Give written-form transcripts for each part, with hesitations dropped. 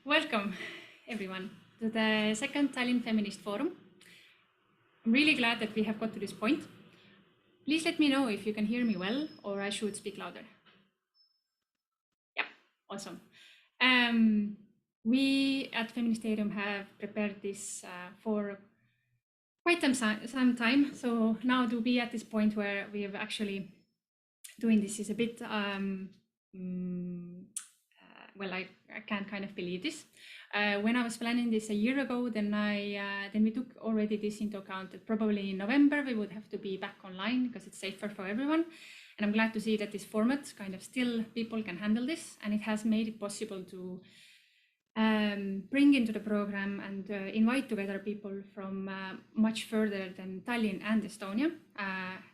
Welcome, everyone, to the second Tallinn Feminist Forum. I'm really glad that we have got to this point. Please let me know if you can hear me well or I should speak louder. Yeah, awesome. We at Feministerium have prepared this for quite some time. So now to be at this point where we have actually doing this is a bit, well, I can't kind of believe this. When I was planning this a year ago, then we took already this into account that probably in November we would have to be back online because it's safer for everyone. And I'm glad to see that this format kind of still people can handle this, and it has made it possible to bring into the program and invite together people from much further than Tallinn and Estonia.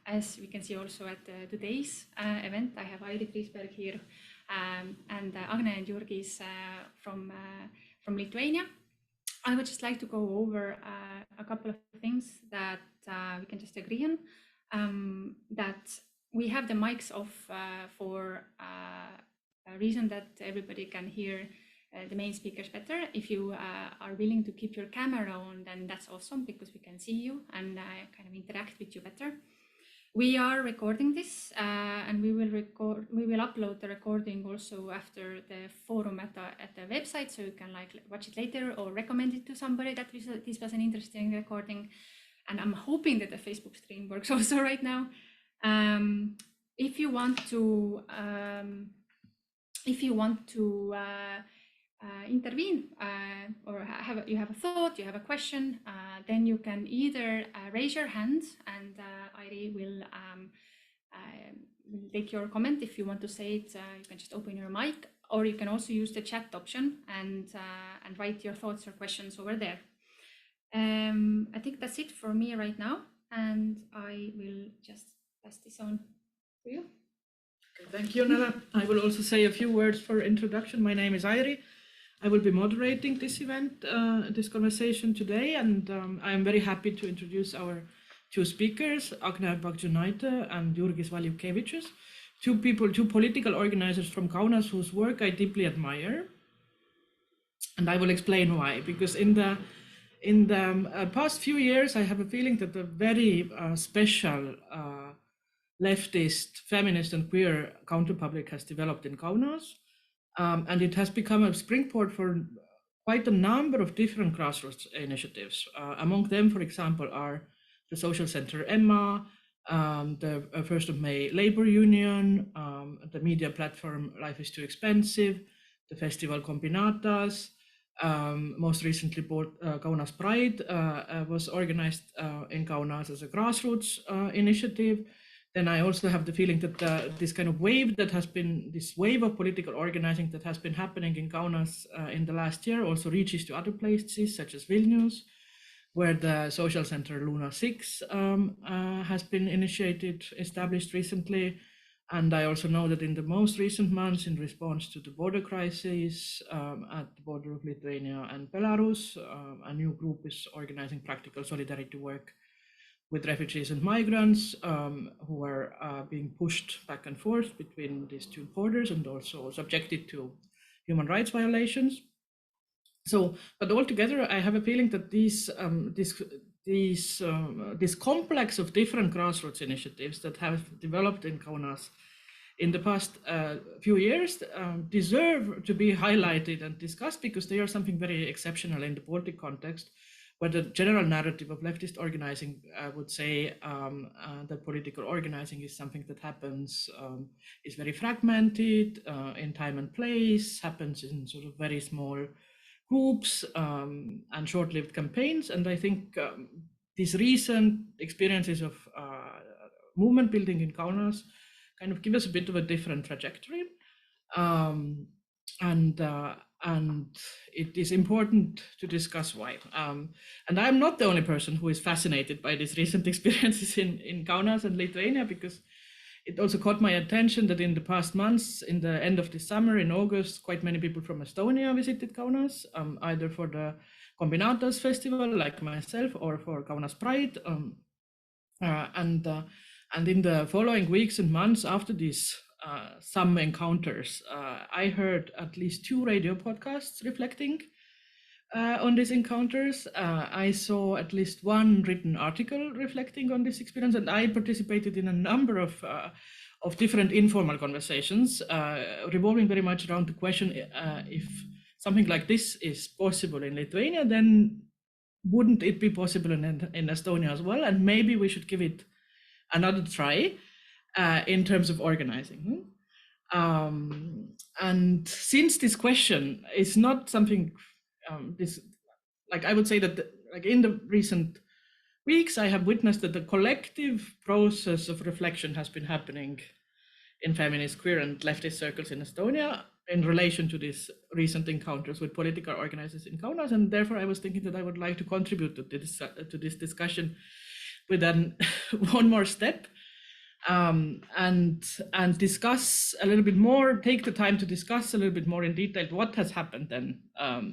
As we can see also at today's event, I have Airi Triisberg here and Agnė and Jurgis from Lithuania. I would just like to go over a couple of things that we can just agree on. That we have the mics off for a reason that everybody can hear the main speakers better. If you are willing to keep your camera on, then that's awesome because we can see you and kind of interact with you better. We are recording this and we will upload the recording also after the forum at the website, so you can watch it later or recommend it to somebody that this was an interesting recording. And I'm hoping that the Facebook stream works also right now. If you want to intervene or you have a thought, you have a question, then you can either raise your hand and Airi will take your comment. If you want to say it, you can just open your mic, or you can also use the chat option and write your thoughts or questions over there. I think that's it for me right now, and I will just pass this on to you. Okay, thank you, Nella. I will also say a few words for introduction. My name is Airi. I will be moderating this event, this conversation today, and I am very happy to introduce our two speakers, Agnė Bagdžiūnaitė and Jurgis Valiukevičius, two political organizers from Kaunas whose work I deeply admire. And I will explain why, because in the past few years, I have a feeling that a very special leftist, feminist and queer counterpublic has developed in Kaunas. And it has become a springboard for quite a number of different grassroots initiatives. Among them, for example, are the social center Emma, the 1st of May labor union, the media platform Life is Too Expensive, the festival Combinatas, most recently Kaunas Pride was organized in Kaunas as a grassroots initiative. Then I also have the feeling that this kind of wave that has been, this wave of political organizing that has been happening in Kaunas in the last year also reaches to other places such as Vilnius, where the social center Luna 6 has been established recently. And I also know that in the most recent months, in response to the border crisis at the border of Lithuania and Belarus, a new group is organizing practical solidarity work with refugees and migrants who are being pushed back and forth between these two borders and also subjected to human rights violations. So, but altogether, I have a feeling that this complex of different grassroots initiatives that have developed in Kaunas in the past few years deserve to be highlighted and discussed because they are something very exceptional in the Baltic context, where the general narrative of leftist organizing, I would say that political organizing is something that happens, is very fragmented in time and place, happens in sort of very small groups and short-lived campaigns. And I think these recent experiences of movement building in Kaunas kind of give us a bit of a different trajectory. And it is important to discuss why. And I'm not the only person who is fascinated by these recent experiences in Kaunas and Lithuania, because it also caught my attention that in the past months, in the end of the summer, in August, quite many people from Estonia visited Kaunas, either for the Combinatas festival, like myself, or for Kaunas Pride. And in the following weeks and months after these some encounters. I heard at least 2 radio podcasts reflecting on these encounters. I saw at least 1 written article reflecting on this experience, and I participated in a number of different informal conversations revolving very much around the question, if something like this is possible in Lithuania, then wouldn't it be possible in Estonia as well? And maybe we should give it another try in terms of organizing. And since this question is not something, I would say that in the recent weeks, I have witnessed that the collective process of reflection has been happening in feminist, queer, and leftist circles in Estonia in relation to these recent encounters with political organizers in Kaunas, and therefore I was thinking that I would like to contribute to this discussion with one more step, and discuss a little bit more, take the time to discuss a little bit more in detail what has happened then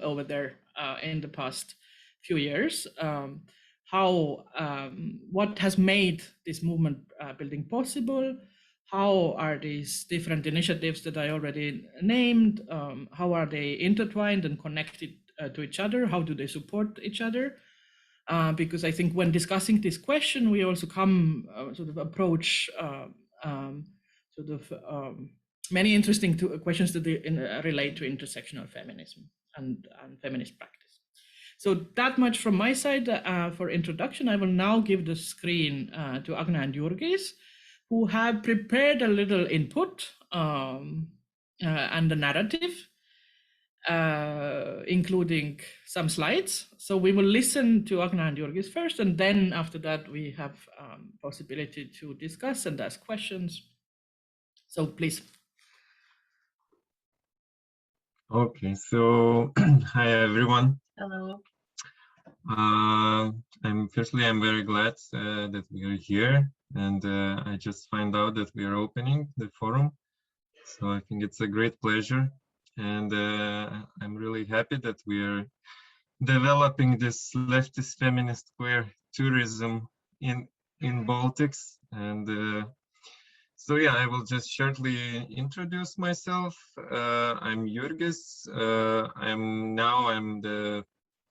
over there in the past few years, what has made this movement building possible, how are these different initiatives that I already named, how are they intertwined and connected to each other, how do they support each other? Because I think when discussing this question, we also approach many interesting questions that relate to intersectional feminism and feminist practice. So that much from my side for introduction. I will now give the screen to Agnė and Jurgis, who have prepared a little input and a narrative, including some slides. So we will listen to Agnė and Jurgis first, and then after that we have possibility to discuss and ask questions. So please. Okay, so hi everyone. Hello. I'm very glad that we are here, and I just find out that we are opening the forum. So I think it's a great pleasure, and I'm really happy that we are developing this leftist feminist queer tourism in Baltics. And so yeah, I will just shortly introduce myself. I'm Jurgis. I'm the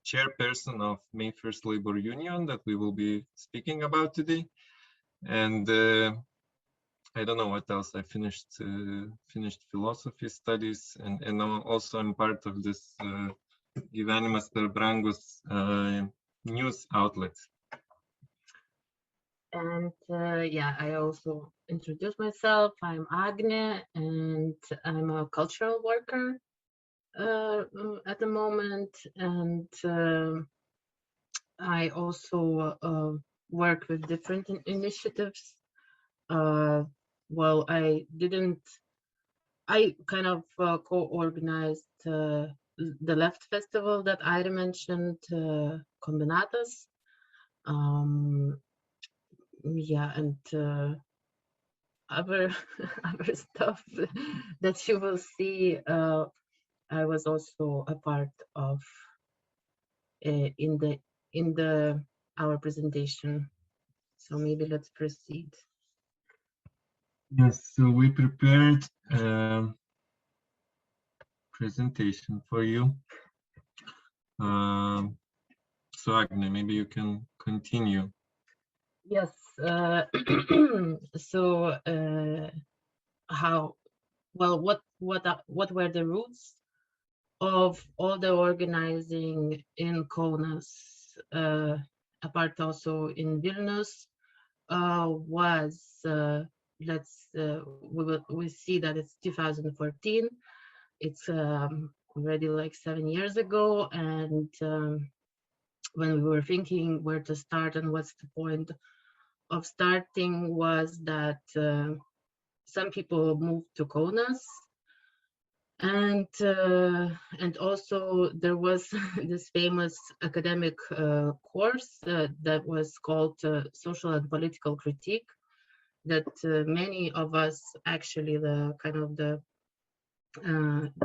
chairperson of May 1st Labor Union that we will be speaking about today. And I don't know what else. I finished philosophy studies, and also I'm part of this Gyvenimas per brangus news outlet. And yeah, I also introduce myself. I'm Agnė, and I'm a cultural worker at the moment, and I also work with different initiatives. Well, I kind of co-organized the Left Festival that Airi mentioned, Kombinatas. Yeah, and other stuff that you will see. I was also a part of in our presentation. So maybe let's proceed. Yes, so we prepared a presentation for you. So Agnė, maybe you can continue. Yes. So what were the roots of all the organizing in Kaunas, apart also in Vilnius, was we see that it's 2014. It's already like 7 years ago, and when we were thinking where to start and what's the point of starting, was that some people moved to Kaunas, and also there was this famous academic course that was called Social and Political Critique, that many of us, actually the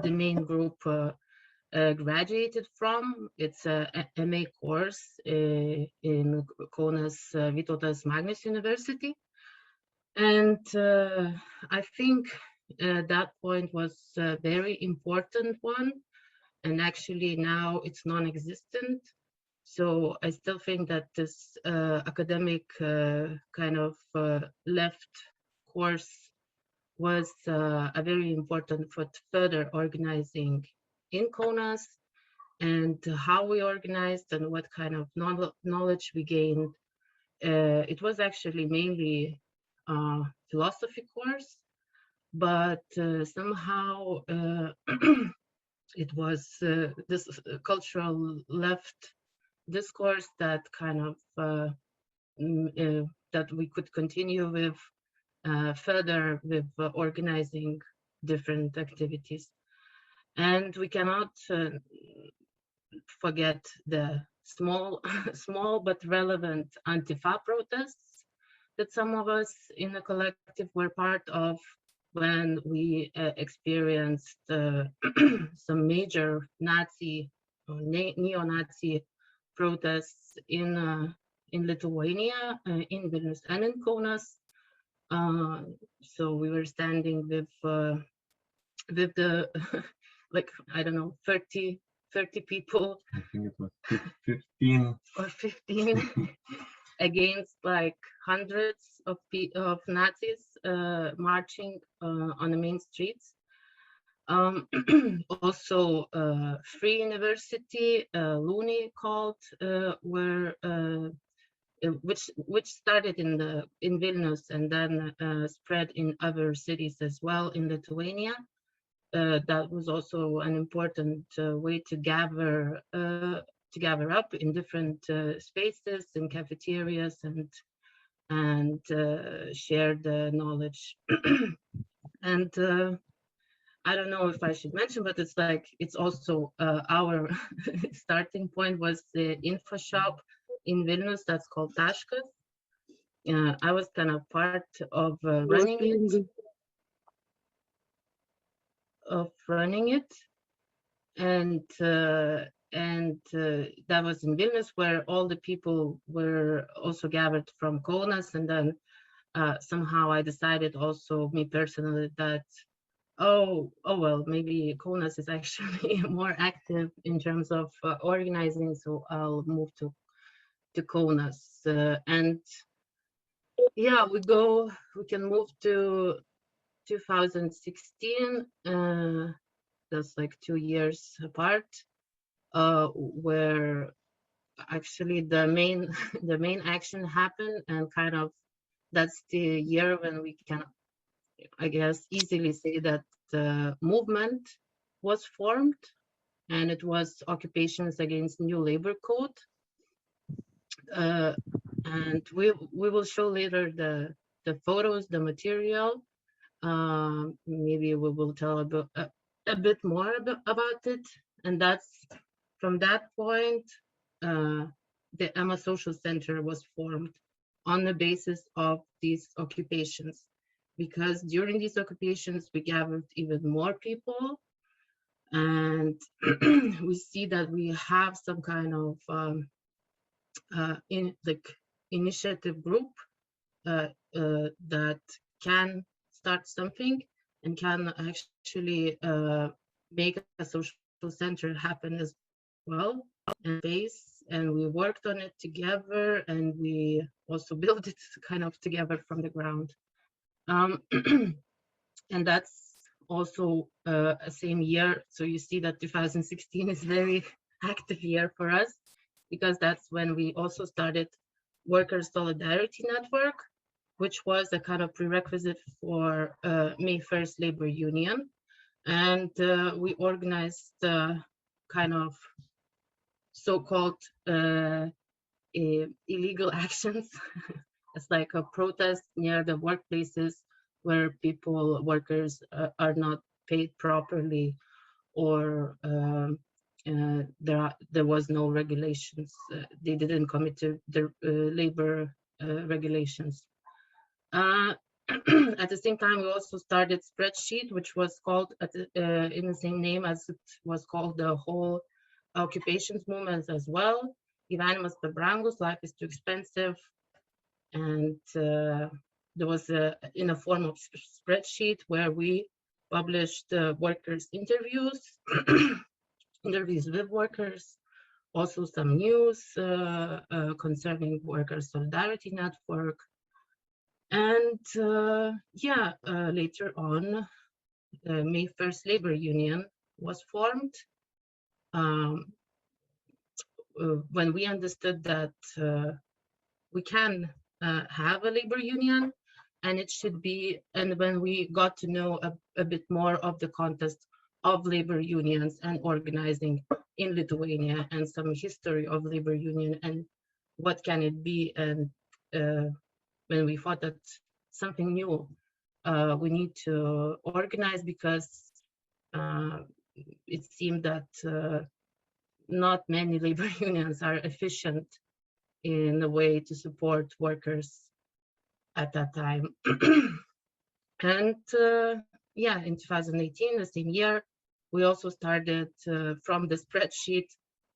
main group graduated from. It's a MA course in Kaunas Vytautas Magnus University. And I think that point was a very important one, and actually now it's non-existent. So I still think that this academic kind of left course was a very important for further organizing in Kaunas, and how we organized and what kind of knowledge we gained. It was actually mainly a philosophy course, but somehow it was this cultural left discourse that kind of that we could continue with further with organizing different activities. And we cannot forget the small but relevant anti-fa protests that some of us in the collective were part of when we experienced some major Nazi or neo-Nazi protests in Lithuania, in Vilnius and in Kaunas. So we were standing with the like, I don't know, 30 people. I think it was 15 or 15 against like hundreds of Nazis marching on the main streets. Also, Free University, Luni called, which started in Vilnius and then spread in other cities as well in Lithuania. That was also an important way to gather up in different spaces, in cafeterias, and share the knowledge. And I don't know if I should mention, but it's like, it's also our starting point was the info shop in Vilnius that's called TALFF. I was kind of part of running it. And that was in Vilnius, where all the people were also gathered from Kaunas. And then somehow I decided also, me personally, that oh well, maybe Kaunas is actually more active in terms of organizing, so I'll move to Kaunas. And yeah, we can move to 2016. That's like 2 years apart, where actually the main action happened, and kind of that's the year when we can, I guess, easily say that the movement was formed, and it was Occupations Against New Labor Code. And we will show later the photos, the material. Maybe we will tell a bit more about it. And that's from that point, the Emma Social Center was formed on the basis of these occupations, because during these occupations we gathered even more people, and we see that we have some kind of initiative group that can start something and can actually make a social center happen as well, and we worked on it together, and we also built it kind of together from the ground. And that's also a same year, so you see that 2016 is a very active year for us, because that's when we also started Workers' Solidarity Network, which was a kind of prerequisite for May 1st Labor Union. And we organized kind of so-called illegal actions. It's like a protest near the workplaces where workers are not paid properly, or there was no regulations. They didn't commit to the labor regulations. At the same time, we also started Spreadsheet, which was called in the same name as it was called the whole occupations movement as well. Gyvenimas per brangus, life is too expensive. And there was in a form of spreadsheet where we published workers' interviews, interviews with workers, also some news concerning Worker Solidarity Network. And later on, May 1st Labor Union was formed. When we understood that we can have a labor union, and it should be, and when we got to know a bit more of the context of labor unions and organizing in Lithuania and some history of labor union and what can it be, and when we thought that something new we need to organize, because it seemed that not many labor unions are efficient in a way to support workers at that time. And in 2018, the same year, we also started from the spreadsheet,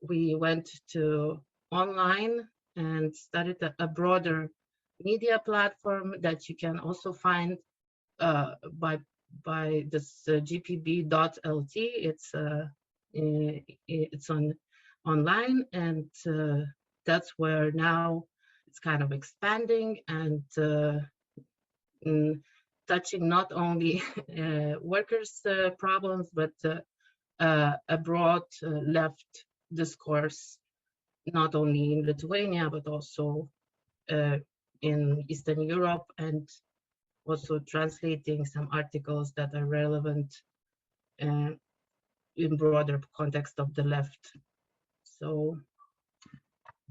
we went to online and started a broader media platform that you can also find by this gpb.lt. It's online, and that's where now it's kind of expanding and touching not only workers' problems, but a broad left discourse, not only in Lithuania, but also in Eastern Europe, and also translating some articles that are relevant in broader context of the left. So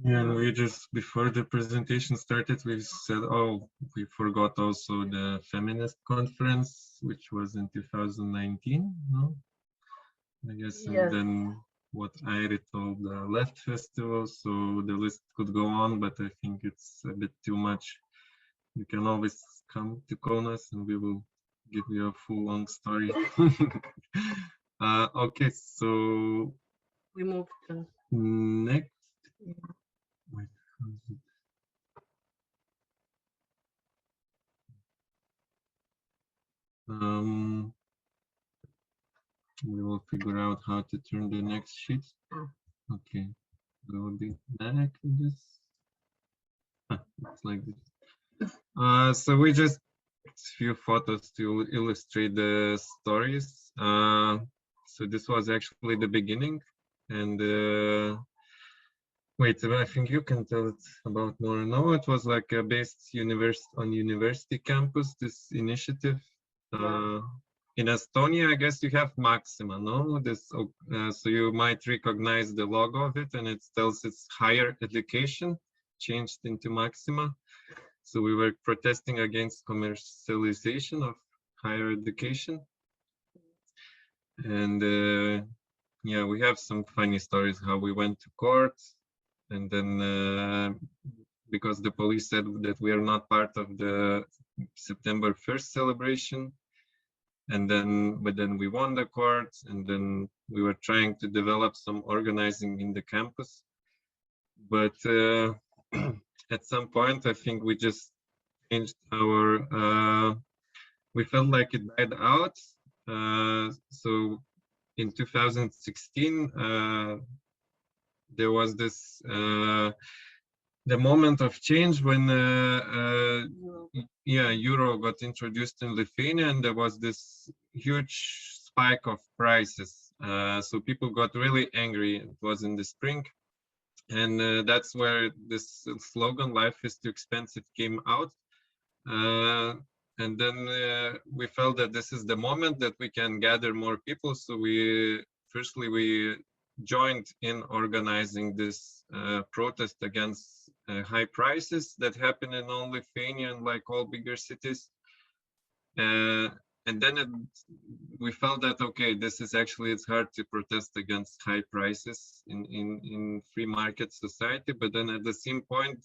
yeah, and we just, before the presentation started, we said, oh, we forgot also the feminist conference, which was in 2019, no? I guess, yes. And then what Airi told, the left festival, so the list could go on, but I think it's a bit too much. You can always come to Kaunas and we will give you a full long story. Okay, so We move to next. Wait, how is it? We will figure out how to turn the next sheet. Okay, go a bit back to this. It's like this. So we just few photos to illustrate the stories. So this was actually the beginning, and wait, I think you can tell it about more. No, it was like based on university campus. This initiative. In Estonia, I guess you have Maxima, no? This, so you might recognize the logo of it, and it tells it's higher education, changed into Maxima. So we were protesting against commercialization of higher education. And yeah, we have some funny stories how we went to court, and then because the police said that we are not part of the September 1st celebration. And then, but then we won the court, and then we were trying to develop some organizing in the campus. But at some point, I think we just changed our, we felt like it died out. So in 2016, there was this, the moment of change when euro got introduced in Lithuania, and there was this huge spike of prices. So people got really angry. It was in the spring, and that's where this slogan "Life is too expensive" came out. And then we felt that this is the moment that we can gather more people. So we joined in organizing this protest against high prices that happen in all Lithuania and like all bigger cities. And then we felt that, okay, this is actually, it's hard to protest against high prices in free market society. But then at the same point,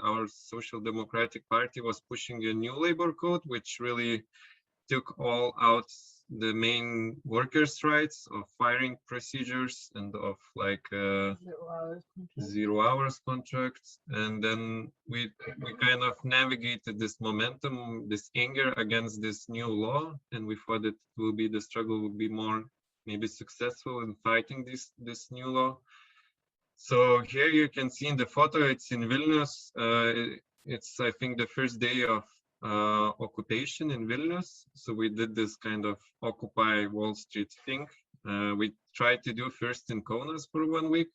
our Social Democratic Party was pushing a new labor code, which really took all out the main workers' rights, of firing procedures, and of like 0 hours contracts. And then we kind of navigated this momentum, this anger against this new law, and we thought that the struggle will be more maybe successful in fighting this new law. So here you can see in the photo, it's in Vilnius. It's, I think, the first day of occupation in Vilnius. So we did this kind of Occupy Wall Street thing. We tried to do first in Kaunas for 1 week,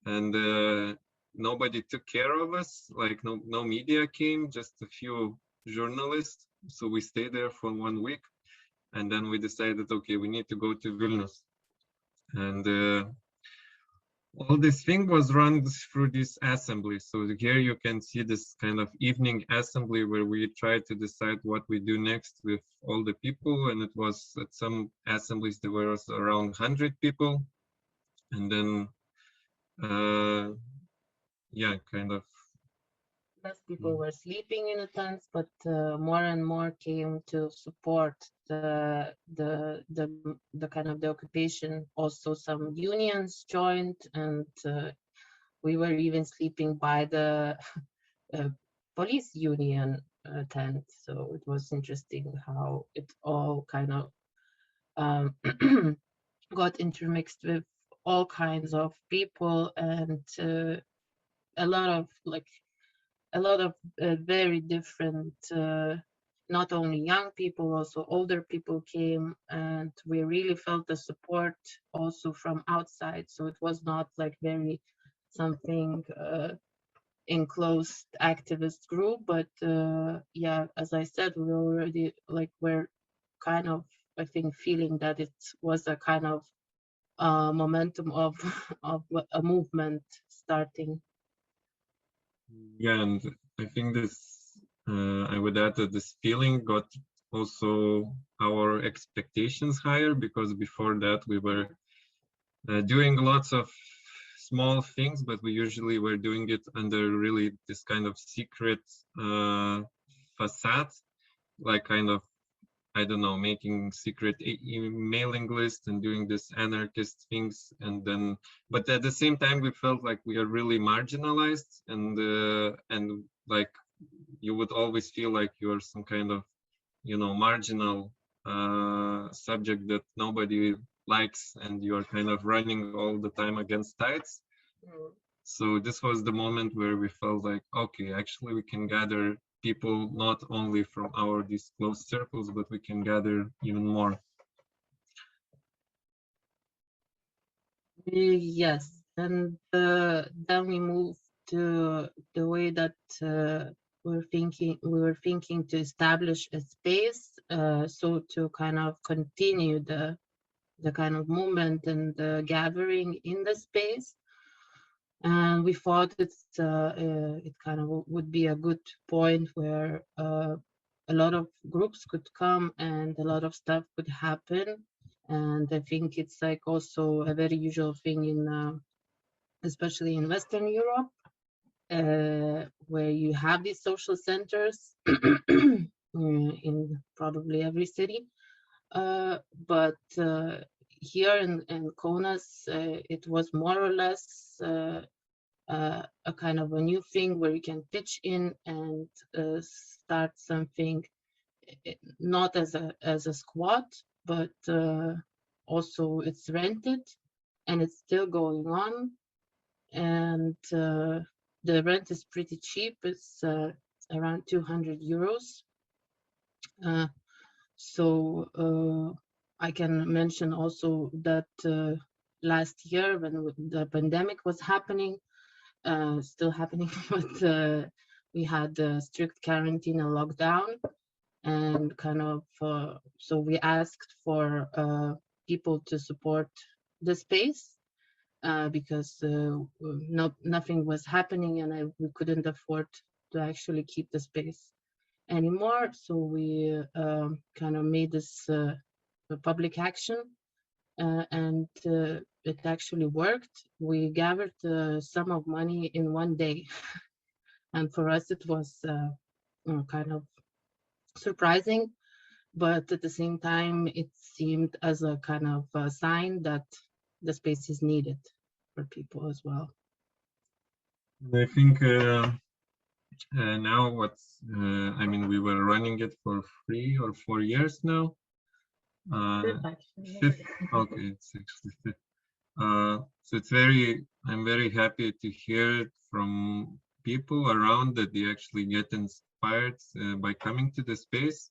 and nobody took care of us. Like no media came, just a few journalists. So we stayed there for 1 week, and then we decided, okay, we need to go to Vilnius. And all this thing was run through this assembly. So here you can see this kind of evening assembly where we try to decide what we do next with all the people. And it was at some assemblies, there was around 100 people. And then, yeah, kind of. Less people were sleeping in the tents, but more and more came to support the kind of the occupation. Also, some unions joined, and we were even sleeping by the police union tent. So it was interesting how it all kind of got intermixed with all kinds of people, and a lot of very different, not only young people, also older people came, and we really felt the support also from outside. So it was not like very something enclosed activist group, but yeah, as I said, we already we're kind of, I think, feeling that it was a kind of momentum of a movement starting. Yeah, and I think this, I would add that this feeling got also our expectations higher, because before that we were doing lots of small things, but we usually were doing it under really this kind of secret facade, like kind of, I don't know, making secret mailing lists and doing this anarchist things. And then, but at the same time, we felt like we are really marginalized, and like you would always feel like you are some kind of, you know, marginal subject that nobody likes, and you are kind of running all the time against tides. So this was the moment where we felt like, okay, actually we can gather people not only from these close circles, but we can gather even more. Yes, and then we moved to the way that we were thinking to establish a space, so to kind of continue the kind of movement and the gathering in the space. And we thought it kind of would be a good point where a lot of groups could come and a lot of stuff could happen. And I think it's like also a very usual thing in, especially in Western Europe, where you have these social centers in probably every city. But here in Kaunas, it was more or less a kind of a new thing where you can pitch in and start something, not as a squad, but also it's rented and it's still going on, and the rent is pretty cheap. It's around 200 euros. So I can mention also that last year, when the pandemic was happening, still happening, but we had a strict quarantine and lockdown, and kind of so we asked for people to support the space because nothing was happening, and we couldn't afford to actually keep the space anymore. So we kind of made this public action, and it actually worked. We gathered a sum of money in 1 day, and for us it was kind of surprising, but at the same time, it seemed as a kind of a sign that the space is needed for people as well. I think now I mean, we were running it for 3 or 4 years now. Fifth, okay, it's actually fifth. So I'm very happy to hear it from people around that they actually get inspired by coming to the space.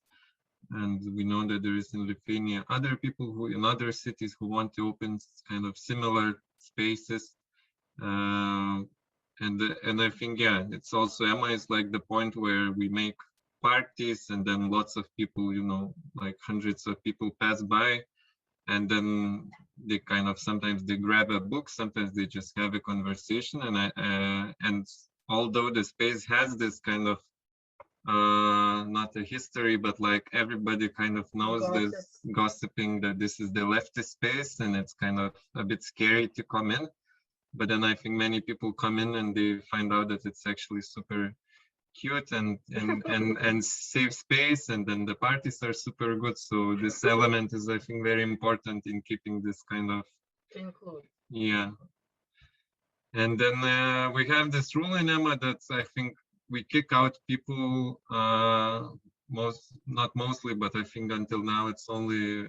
And we know that there is in Lithuania other people who in other cities who want to open kind of similar spaces. And I think, yeah, it's also Emma is like the point where we make parties and then lots of people, you know, like hundreds of people pass by, and then they kind of sometimes they grab a book, sometimes they just have a conversation. And although the space has this kind of not a history, but like everybody kind of knows this gossiping that this is the leftist space and it's kind of a bit scary to come in. But then I think many people come in and they find out that it's actually super cute and safe space, and then the parties are super good. So this element is, I think, very important in keeping this kind of include. Yeah. And then we have this rule in Emma that I think we kick out people not mostly, but I think until now it's only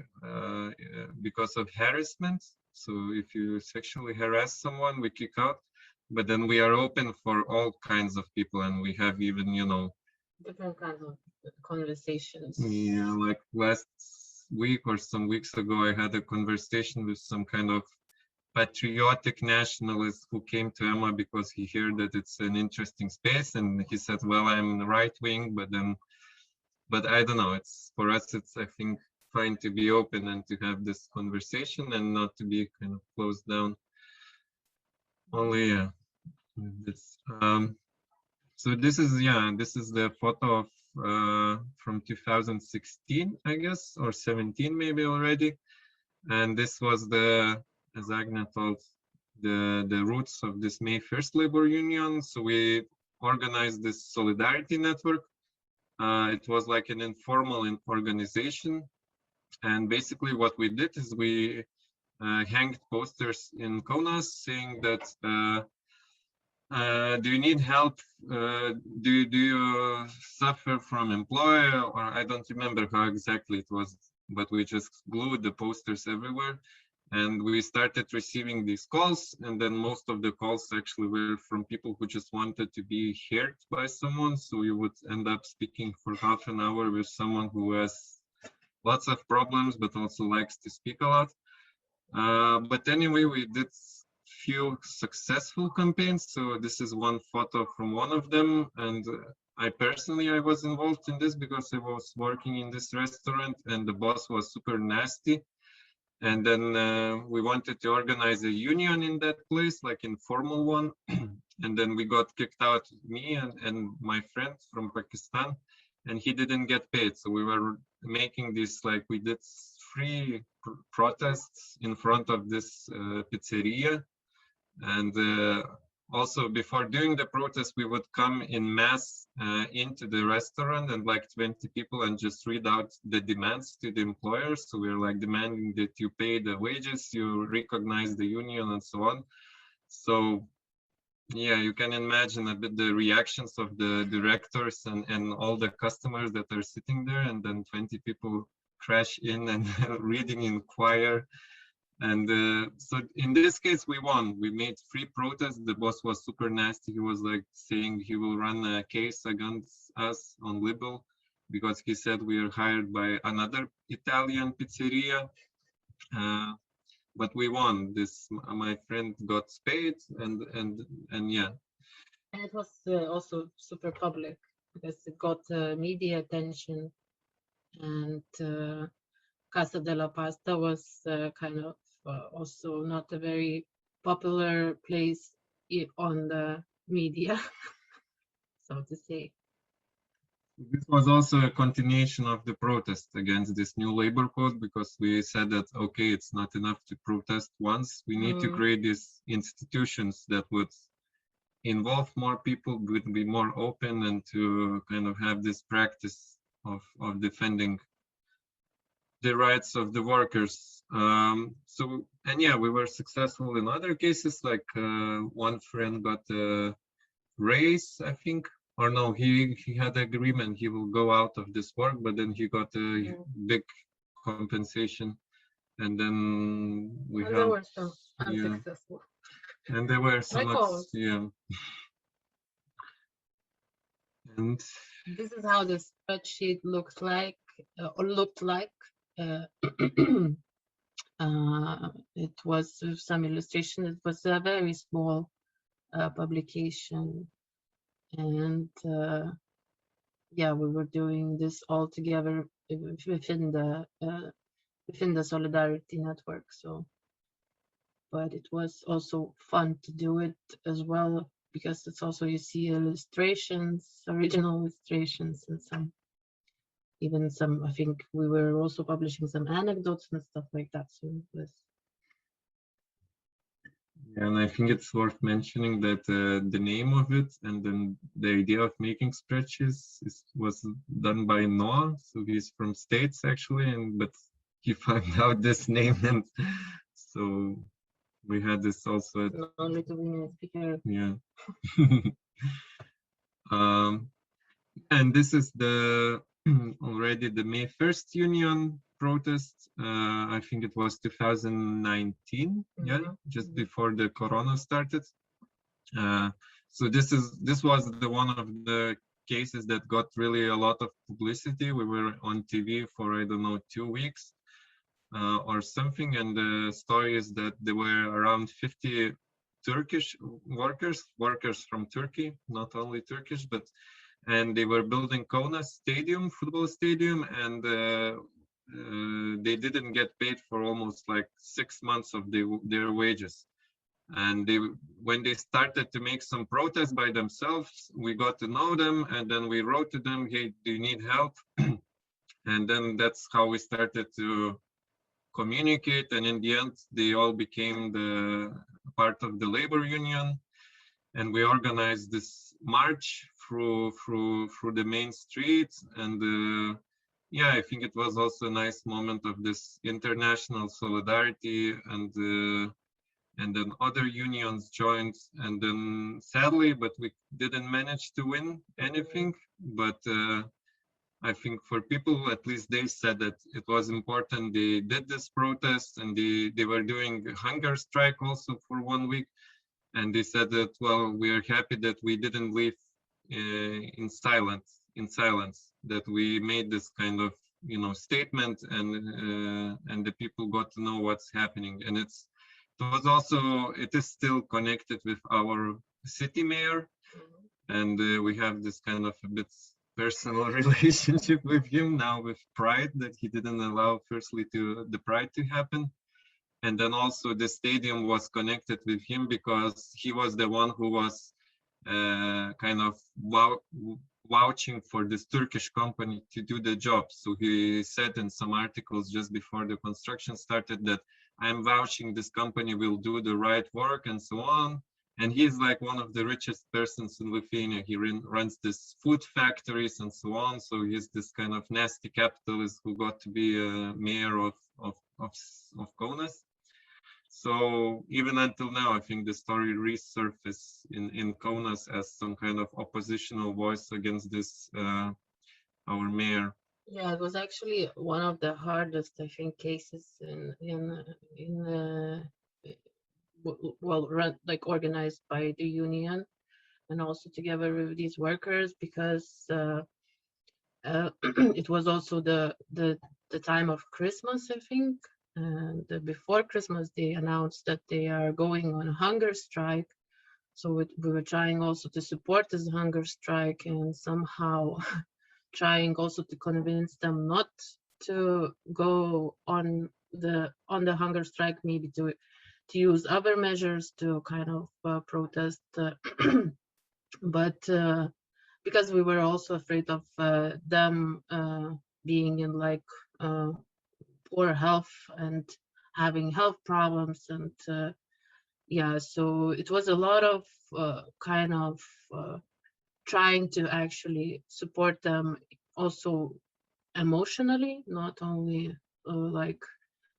because of harassment. So if you sexually harass someone, we kick out. But then we are open for all kinds of people, and we have even, you know, different kinds of conversations. Yeah, like last week or some weeks ago, I had a conversation with some kind of patriotic nationalist who came to Emma because he heard that it's an interesting space, and he said, well, I'm right wing, but I don't know, it's for us, it's, I think, fine to be open and to have this conversation and not to be kind of closed down. Only, yeah, this. So this is the photo of from 2016, I guess, or 17 maybe already, and this was the, as Agnė told, the roots of this May 1st labor union. So we organized this solidarity network. It was like an informal organization, and basically what we did is we hanged posters in Kaunas saying that do you need help? Do you suffer from employer? Or I don't remember how exactly it was, but we just glued the posters everywhere. And we started receiving these calls, and then most of the calls actually were from people who just wanted to be heard by someone. So you would end up speaking for half an hour with someone who has lots of problems, but also likes to speak a lot. But anyway, we did few successful campaigns. So this is one photo from one of them. And I was involved in this because I was working in this restaurant and the boss was super nasty. And then we wanted to organize a union in that place, like informal one. And then we got kicked out, me and my friend from Pakistan, and he didn't get paid. So we were making this, like we did free protests in front of this pizzeria. And also before doing the protest, we would come in mass into the restaurant and like 20 people and just read out the demands to the employers. So we're like demanding that you pay the wages, you recognize the union and so on. So yeah, you can imagine a bit the reactions of the directors and all the customers that are sitting there, and then 20 people crash in and reading in choir. And so in this case, we won. We made free protests. The boss was super nasty. He was like saying he will run a case against us on Libel because he said we are hired by another Italian pizzeria. But we won. This my friend got paid, and yeah. And it was also super public because it got media attention, and Casa della Pasta was kind of also not a very popular place on the media, so to say. This was also a continuation of the protest against this new labor code, because we said that, okay, it's not enough to protest once. We need to create these institutions that would involve more people, would be more open, and to kind of have this practice of defending the rights of the workers. So, and yeah, we were successful in other cases, like one friend got a raise, I think, or no, he had agreement he will go out of this work, but then he got a big compensation, and then we And have, they were so unsuccessful. and there were some, yeah. And this is how the spreadsheet looks like, or looked like. It was some illustration. It was a very small publication, and yeah, we were doing this all together within the Solidarity network. So, but it was also fun to do it as well, because it's also, you see illustrations, original illustrations, and even some, I think we were also publishing some anecdotes and stuff like that. So it was. Yeah, and I think it's worth mentioning that the name of it and then the idea of making spreadsheets was done by Noah. So he's from States actually, but he found out this name, and so we had this also. Non-Lithuanian speaker. Yeah. And this is the already the May 1st union protest. I think it was 2019, yeah, just before the corona started. So this was the one of the cases that got really a lot of publicity. We were on TV for, I don't know, 2 weeks or something, and the story is that there were around 50 Turkish workers from Turkey, not only Turkish, and they were building Kaunas stadium, football stadium, and they didn't get paid for almost like 6 months of their wages. And when they started to make some protests by themselves, we got to know them, and then we wrote to them, hey, do you need help? And then that's how we started to communicate, and in the end, they all became the part of the labor union, and we organized this march through the main streets, and yeah, I think it was also a nice moment of this international solidarity, and then other unions joined, and then sadly, but we didn't manage to win anything. But I think for people, at least they said that it was important. They did this protest, and they were doing a hunger strike also for 1 week. And they said that, well, we are happy that we didn't leave in silence, that we made this kind of, statement, and the people got to know what's happening. And it is still connected with our city mayor, and we have this kind of a bit personal relationship with him now, with Pride, that he didn't allow firstly the Pride to happen. And then also the stadium was connected with him because he was the one who was kind of vouching for this Turkish company to do the job. So he said in some articles just before the construction started that I'm vouching this company will do the right work and so on. And he's like one of the richest persons in Lithuania. He runs this food factories and so on. So he's this kind of nasty capitalist who got to be a mayor of Kaunas. So even until now, I think the story resurfaced in Kaunas as some kind of oppositional voice against this our mayor. Yeah, it was actually one of the hardest, I think, cases like organized by the union and also together with these workers, because it was also the time of Christmas, I think. And before Christmas, they announced that they are going on a hunger strike. So we were trying also to support this hunger strike and somehow trying also to convince them not to go on the hunger strike, maybe to use other measures to kind of protest. But because we were also afraid of them being in like poor health and having health problems, and yeah, so it was a lot of kind of trying to actually support them also emotionally, not only like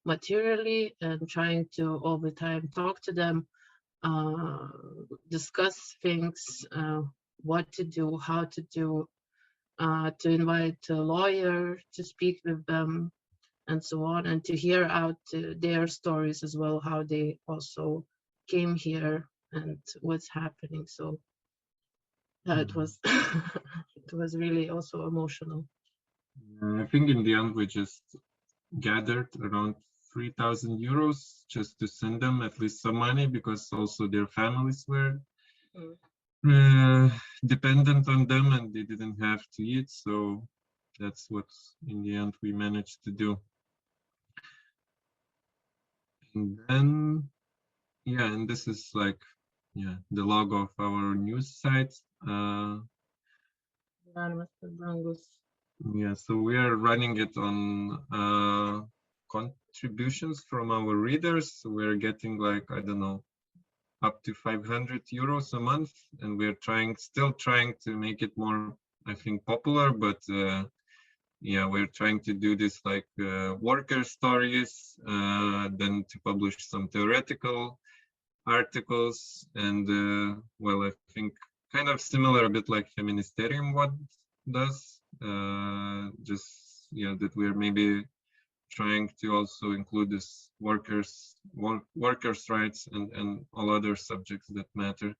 materially, and trying to all the time talk to them, discuss things, what to do, how to do, to invite a lawyer to speak with them, and so on, and to hear out their stories as well, how they also came here and what's happening. So it was it was really also emotional. I think in the end we just gathered around 3,000 euros just to send them at least some money, because also their families were dependent on them and they didn't have to eat. So that's what in the end we managed to do. And then, yeah, and this is like, yeah, the logo of our news site. Yeah, so we are running it on contributions from our readers. So we're getting like, I don't know, up to 500 euros a month, and we're still trying to make it more, I think, popular. But yeah, we're trying to do this like worker stories, then to publish some theoretical articles, and well, I think kind of similar, a bit like Feministerium what does, just yeah, that we're maybe trying to also include this workers' rights and all other subjects that matter.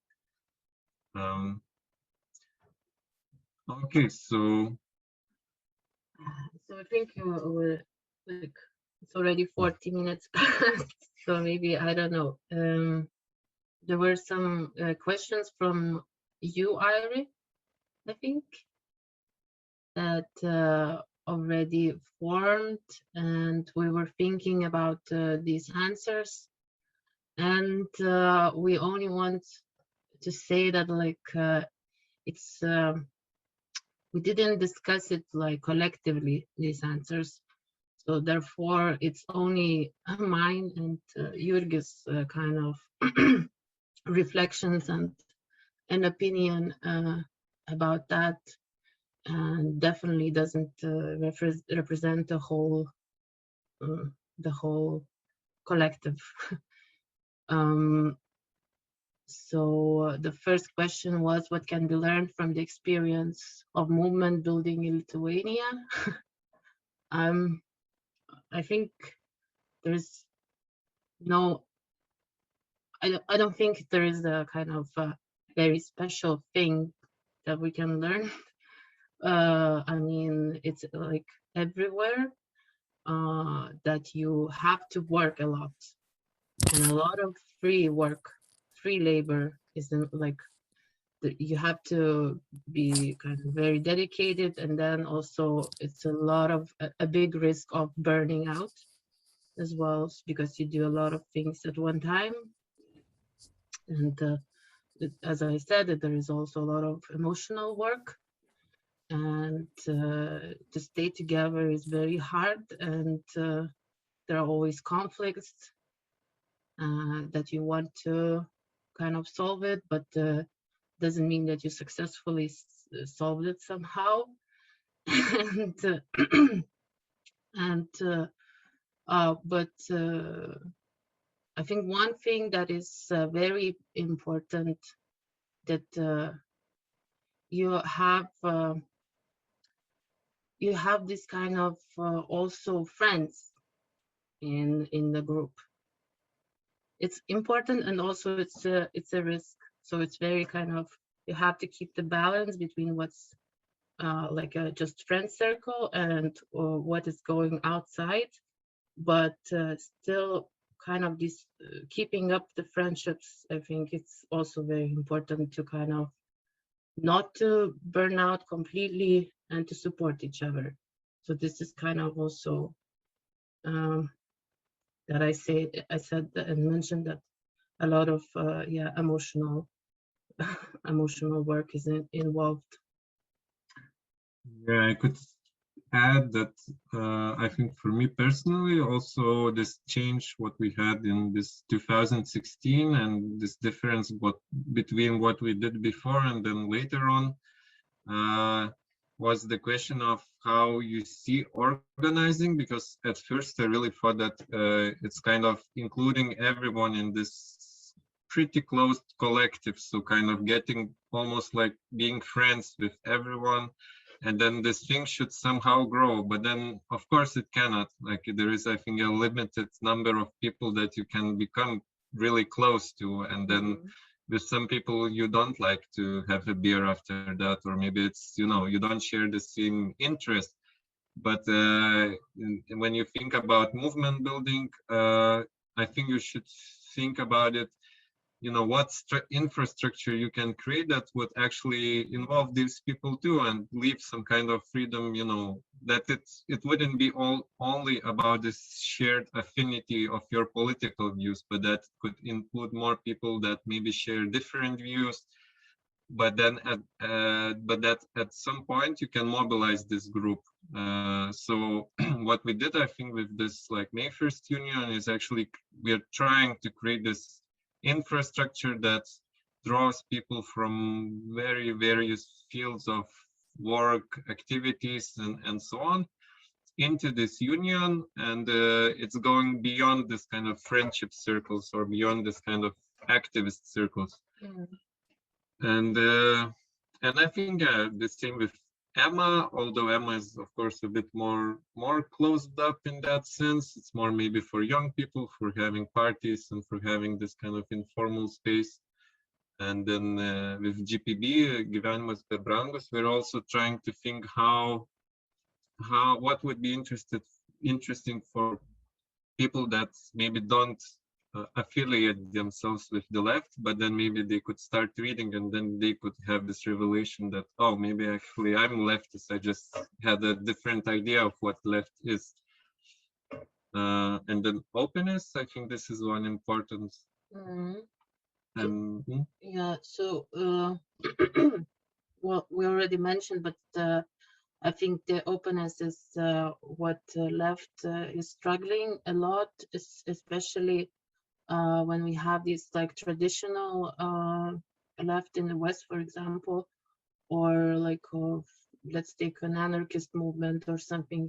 Okay, so I think we're like, it's already 40 minutes past, so maybe, I don't know. There were some questions from you, Airi, I think, that already formed, and we were thinking about these answers, and we only want to say that like it's we didn't discuss it like collectively, these answers, so therefore it's only mine and Jurgis kind of reflections and an opinion about that, and definitely doesn't represent the whole collective. So the first question was, what can be learned from the experience of movement building in Lithuania? I think there's no, I don't think there is a kind of very special thing that we can learn. I mean, it's like everywhere that you have to work a lot, and a lot of free labor isn't like, you have to be kind of very dedicated, and then also it's a big risk of burning out as well, because you do a lot of things at one time. And as I said, that there is also a lot of emotional work, and to stay together is very hard, and there are always conflicts that you want to kind of solve it, but doesn't mean that you successfully solved it somehow. But I think one thing that is very important, that you have this kind of also friends in the group. It's important, and also it's a risk. So it's very kind of, you have to keep the balance between what's like a just friend circle and what is going outside, but still kind of this keeping up the friendships. I think it's also very important to kind of not to burn out completely and to support each other. So this is kind of also that I said and mentioned that a lot of emotional work is involved. yeah, I could add that I think for me personally, also this change what we had in this 2016, and this difference between what we did before and then later on, was the question of how you see organizing, because at first I really thought that it's kind of including everyone in this pretty closed collective, so kind of getting almost like being friends with everyone, and then this thing should somehow grow. But then of course it cannot, like there is, I think, a limited number of people that you can become really close to, and then with some people you don't like to have a beer after that, or maybe it's, you know, you don't share the same interest. But when you think about movement building, I think you should think about it, you know, what infrastructure you can create that would actually involve these people too, and leave some kind of freedom, you know, that it wouldn't be only about this shared affinity of your political views, but that could include more people that maybe share different views, but then that at some point you can mobilize this group. So what we did, I think, with this like May 1st Union is actually we're trying to create this infrastructure that draws people from very various fields of work, activities, and so on into this union, and it's going beyond this kind of friendship circles or beyond this kind of activist circles. And I think the same with Emma, although Emma is of course a bit more closed up in that sense. It's more maybe for young people, for having parties and for having this kind of informal space. And then with GPB, Gyvenimas be brangus, we're also trying to think what would be interesting for people that maybe don't affiliate themselves with the left, but then maybe they could start reading, and then they could have this revelation that, oh, maybe actually I'm leftist, I just had a different idea of what left is. And then openness, I think this is one important. Yeah, so well, we already mentioned, but I think the openness is what left is struggling a lot, especially when we have these like traditional left in the West, for example, or like let's take an anarchist movement or something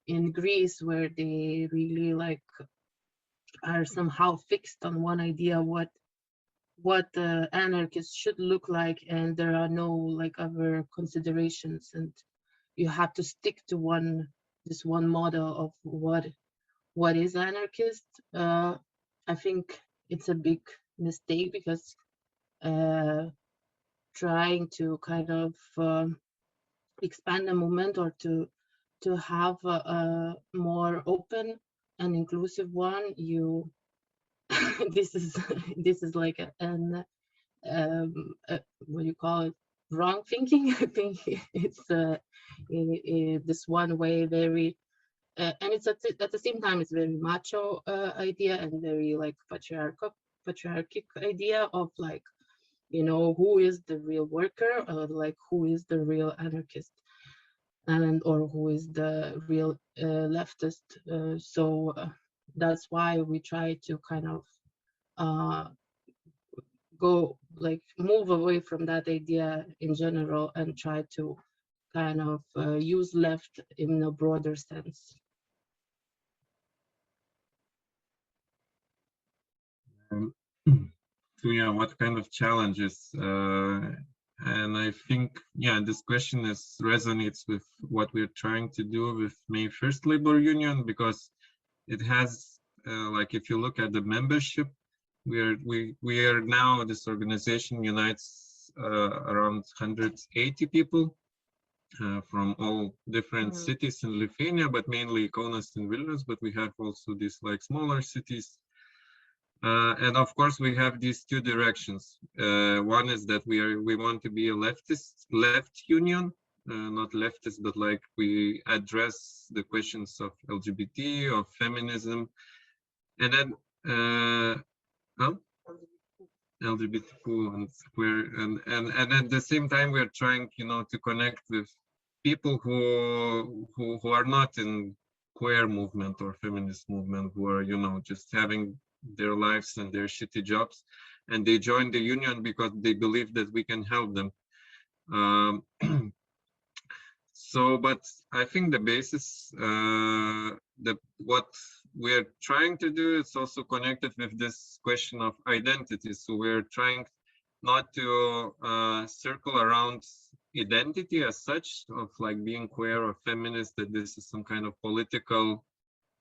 in Greece, where they really like are somehow fixed on one idea what the anarchists should look like, and there are no like other considerations, and you have to stick to this one model of what is anarchist. I think it's a big mistake, because trying to kind of expand the movement, or to have a more open and inclusive one, you this is like what do you call it, wrong thinking. I think it's this one way very and it's at the same time it's very macho idea, and very like patriarchic idea of like, you know, who is the real worker, or like who is the real anarchist, and or who is the real leftist. So that's why we try to kind of go like move away from that idea in general, and try to kind of use left in a broader sense. So yeah, what kind of challenges? And I think, yeah, this question resonates with what we're trying to do with May 1st Labor Union, because it has, like, if you look at the membership, we are now, this organization unites around 180 people from all different cities in Lithuania, but mainly Kaunas and Vilnius, but we have also these like smaller cities. And of course, we have these two directions. One is that we want to be a left union, not leftist, but like we address the questions of LGBT, of feminism, and then LGBTQ and queer, and at the same time we're trying, you know, to connect with people who are not in queer movement or feminist movement, who are, you know, just having their lives and their shitty jobs, and they join the union because they believe that we can help them. So, but I think the basis, what we're trying to do is also connected with this question of identity. So we're trying not to circle around identity as such, of like being queer or feminist, that this is some kind of political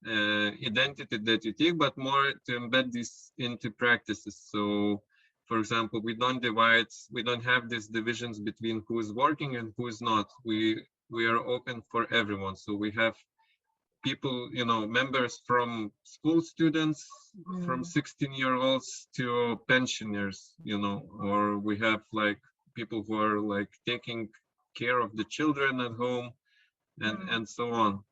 identity that you take, but more to embed this into practices. So, for example, we don't have these divisions between who's working and who's not. We are open for everyone. So we have people, you know, members from school students, from 16-year-olds to pensioners, you know, or we have like people who are like taking care of the children at home and so on.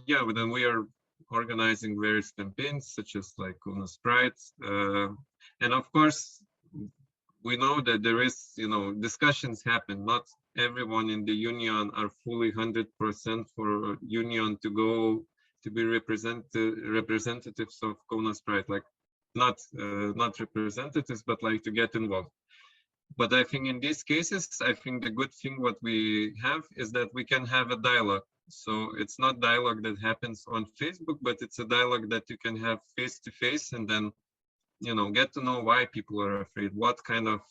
Yeah, but then we are organizing various campaigns such as like Kaunas Pride. And of course, we know that there is, you know, discussions happen. Not everyone in the union are fully 100% for union to go to be representatives of Kaunas Pride, like not representatives, but like to get involved. But I think in these cases, I think the good thing what we have is that we can have a dialogue. So it's not dialogue that happens on Facebook, but it's a dialogue that you can have face to face, and then, you know, get to know why people are afraid, what kind of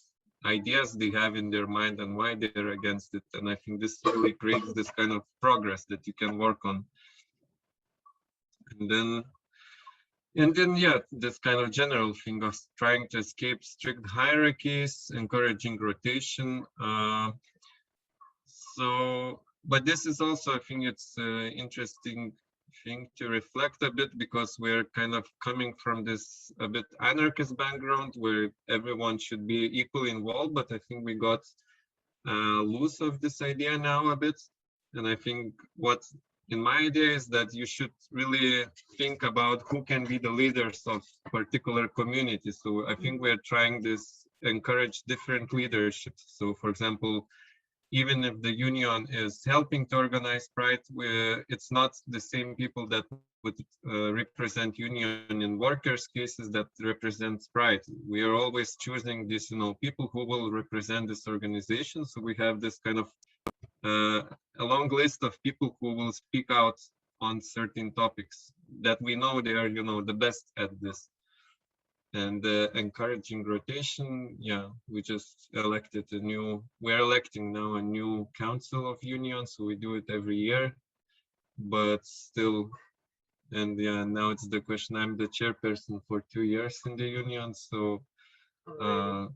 ideas they have in their mind and why they're against it. And I think this really creates this kind of progress that you can work on. And then, yeah, this kind of general thing of trying to escape strict hierarchies, encouraging rotation. But this is also, I think it's an interesting thing to reflect a bit, because we're kind of coming from this a bit anarchist background where everyone should be equally involved, but I think we got loose of this idea now a bit. And I think what in my idea is that you should really think about who can be the leaders of particular communities. So I think we're trying this, encourage different leaderships. So for example, even if the union is helping to organize Pride, it's not the same people that would represent union in workers' cases that represents Pride. We are always choosing these, you know, people who will represent this organization. So we have this kind of a long list of people who will speak out on certain topics that we know they are, you know, the best at this. And encouraging rotation, yeah, we just elected we're electing now a new council of unions, so we do it every year, but still, and yeah, now it's the question, I'm the chairperson for 2 years in the union, so I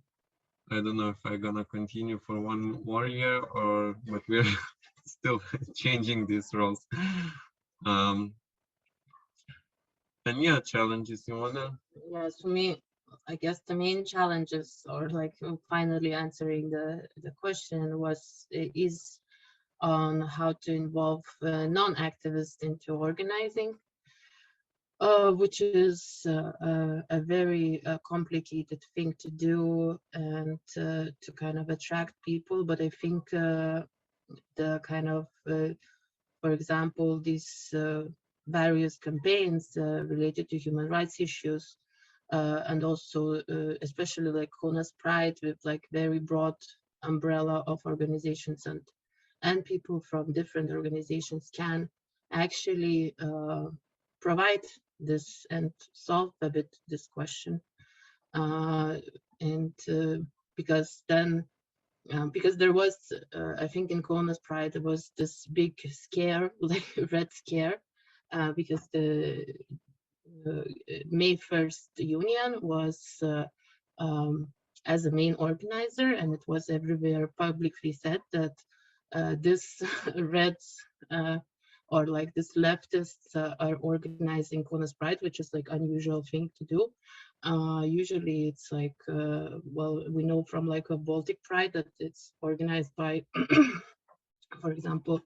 don't know if I'm gonna continue for 1 more year, but we're still changing these roles. And yeah, challenges you wanna? Yes, for me, I guess the main challenges, or like finally answering the question, is on how to involve non-activists into organizing, which is a very complicated thing to do and to kind of attract people. But I think the kind of, for example, these various campaigns related to human rights issues, and also especially like Kaunas Pride, with like very broad umbrella of organizations and people from different organizations can actually provide this and solve a bit this question. Because then, because there was, I think in Kaunas Pride, there was this big scare, like red scare, because the May 1st union was as a main organizer, and it was everywhere publicly said that this Reds or like this leftists are organizing Kaunas Pride, which is like unusual thing to do. Usually it's like, well, we know from like a Baltic Pride that it's organized by, for example,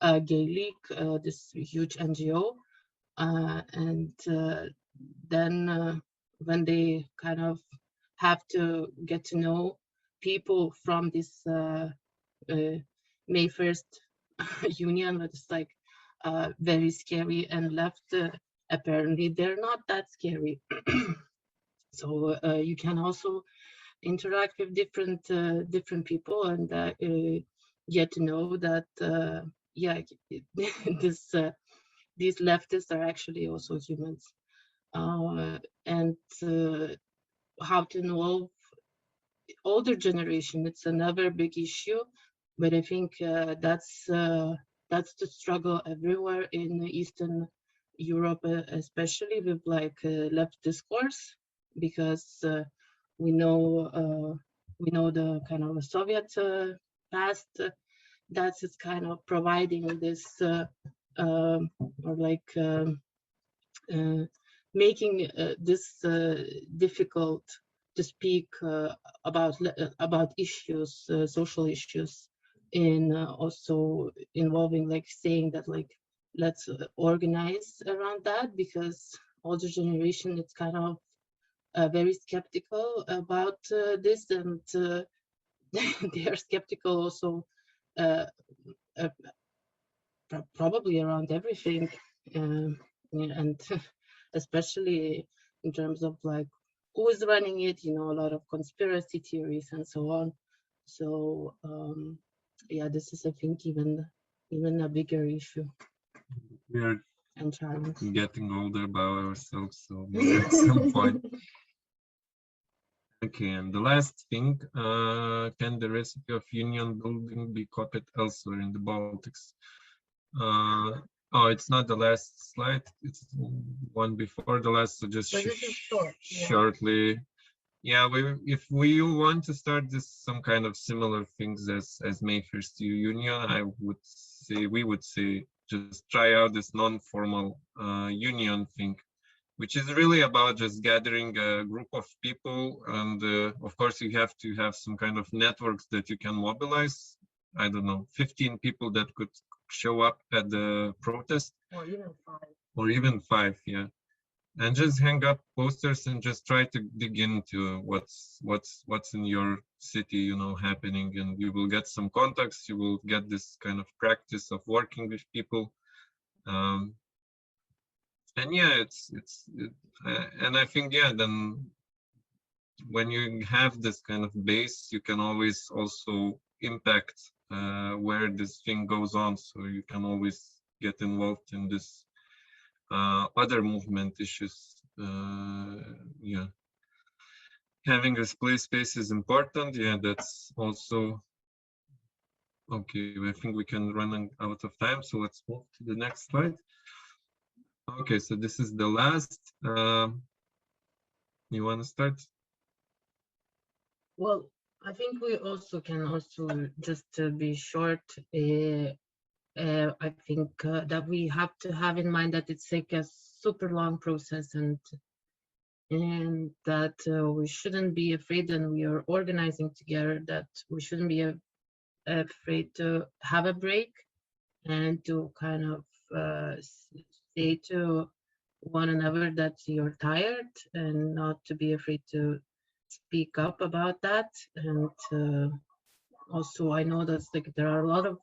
Gay League, this huge NGO. And then when they kind of have to get to know people from this May 1st union, that is like very scary, and left, apparently they're not that scary. So you can also interact with different people, and get to know that these leftists are actually also humans, and how to involve older generation. It's another big issue, but I think that's the struggle everywhere in Eastern Europe, especially with like left discourse, because we know the kind of Soviet past. That's it's kind of providing this or like making this difficult to speak about issues, social issues, in also involving like saying that like let's organize around that, because older generation it's kind of very skeptical about this, and they are skeptical also probably around everything, and especially in terms of like who's running it, you know, a lot of conspiracy theories and so on. So yeah, this is I think even a bigger issue We're and challenge. getting older by ourselves, so maybe at some point. Okay, and the last thing, can the recipe of union building be copied elsewhere in the Baltics? Oh, it's not the last slide, it's one before the last, so just shortly. Yeah, if we want to start some kind of similar things as May 1st Union, we would say just try out this non-formal union thing, which is really about just gathering a group of people, and of course you have to have some kind of networks that you can mobilize. I don't know, 15 people that could show up at the protest, or even five, yeah, and just hang up posters and just try to dig into what's in your city, you know, happening, and you will get some contacts, you will get this kind of practice of working with people. And yeah, and I think, yeah, then when you have this kind of base, you can always also impact where this thing goes on. So you can always get involved in this other movement issues. Yeah, having a play space is important. Yeah, that's also okay. I think we can run out of time, so let's move to the next slide. Okay, so this is the last. You want to start? Well, I think we also can just be short. I think that we have to have in mind that it's like a super long process, and that we shouldn't be afraid, and we are organizing together, that we shouldn't be afraid to have a break and to kind of say to one another that you're tired, and not to be afraid to speak up about that. And also I know that like there are a lot of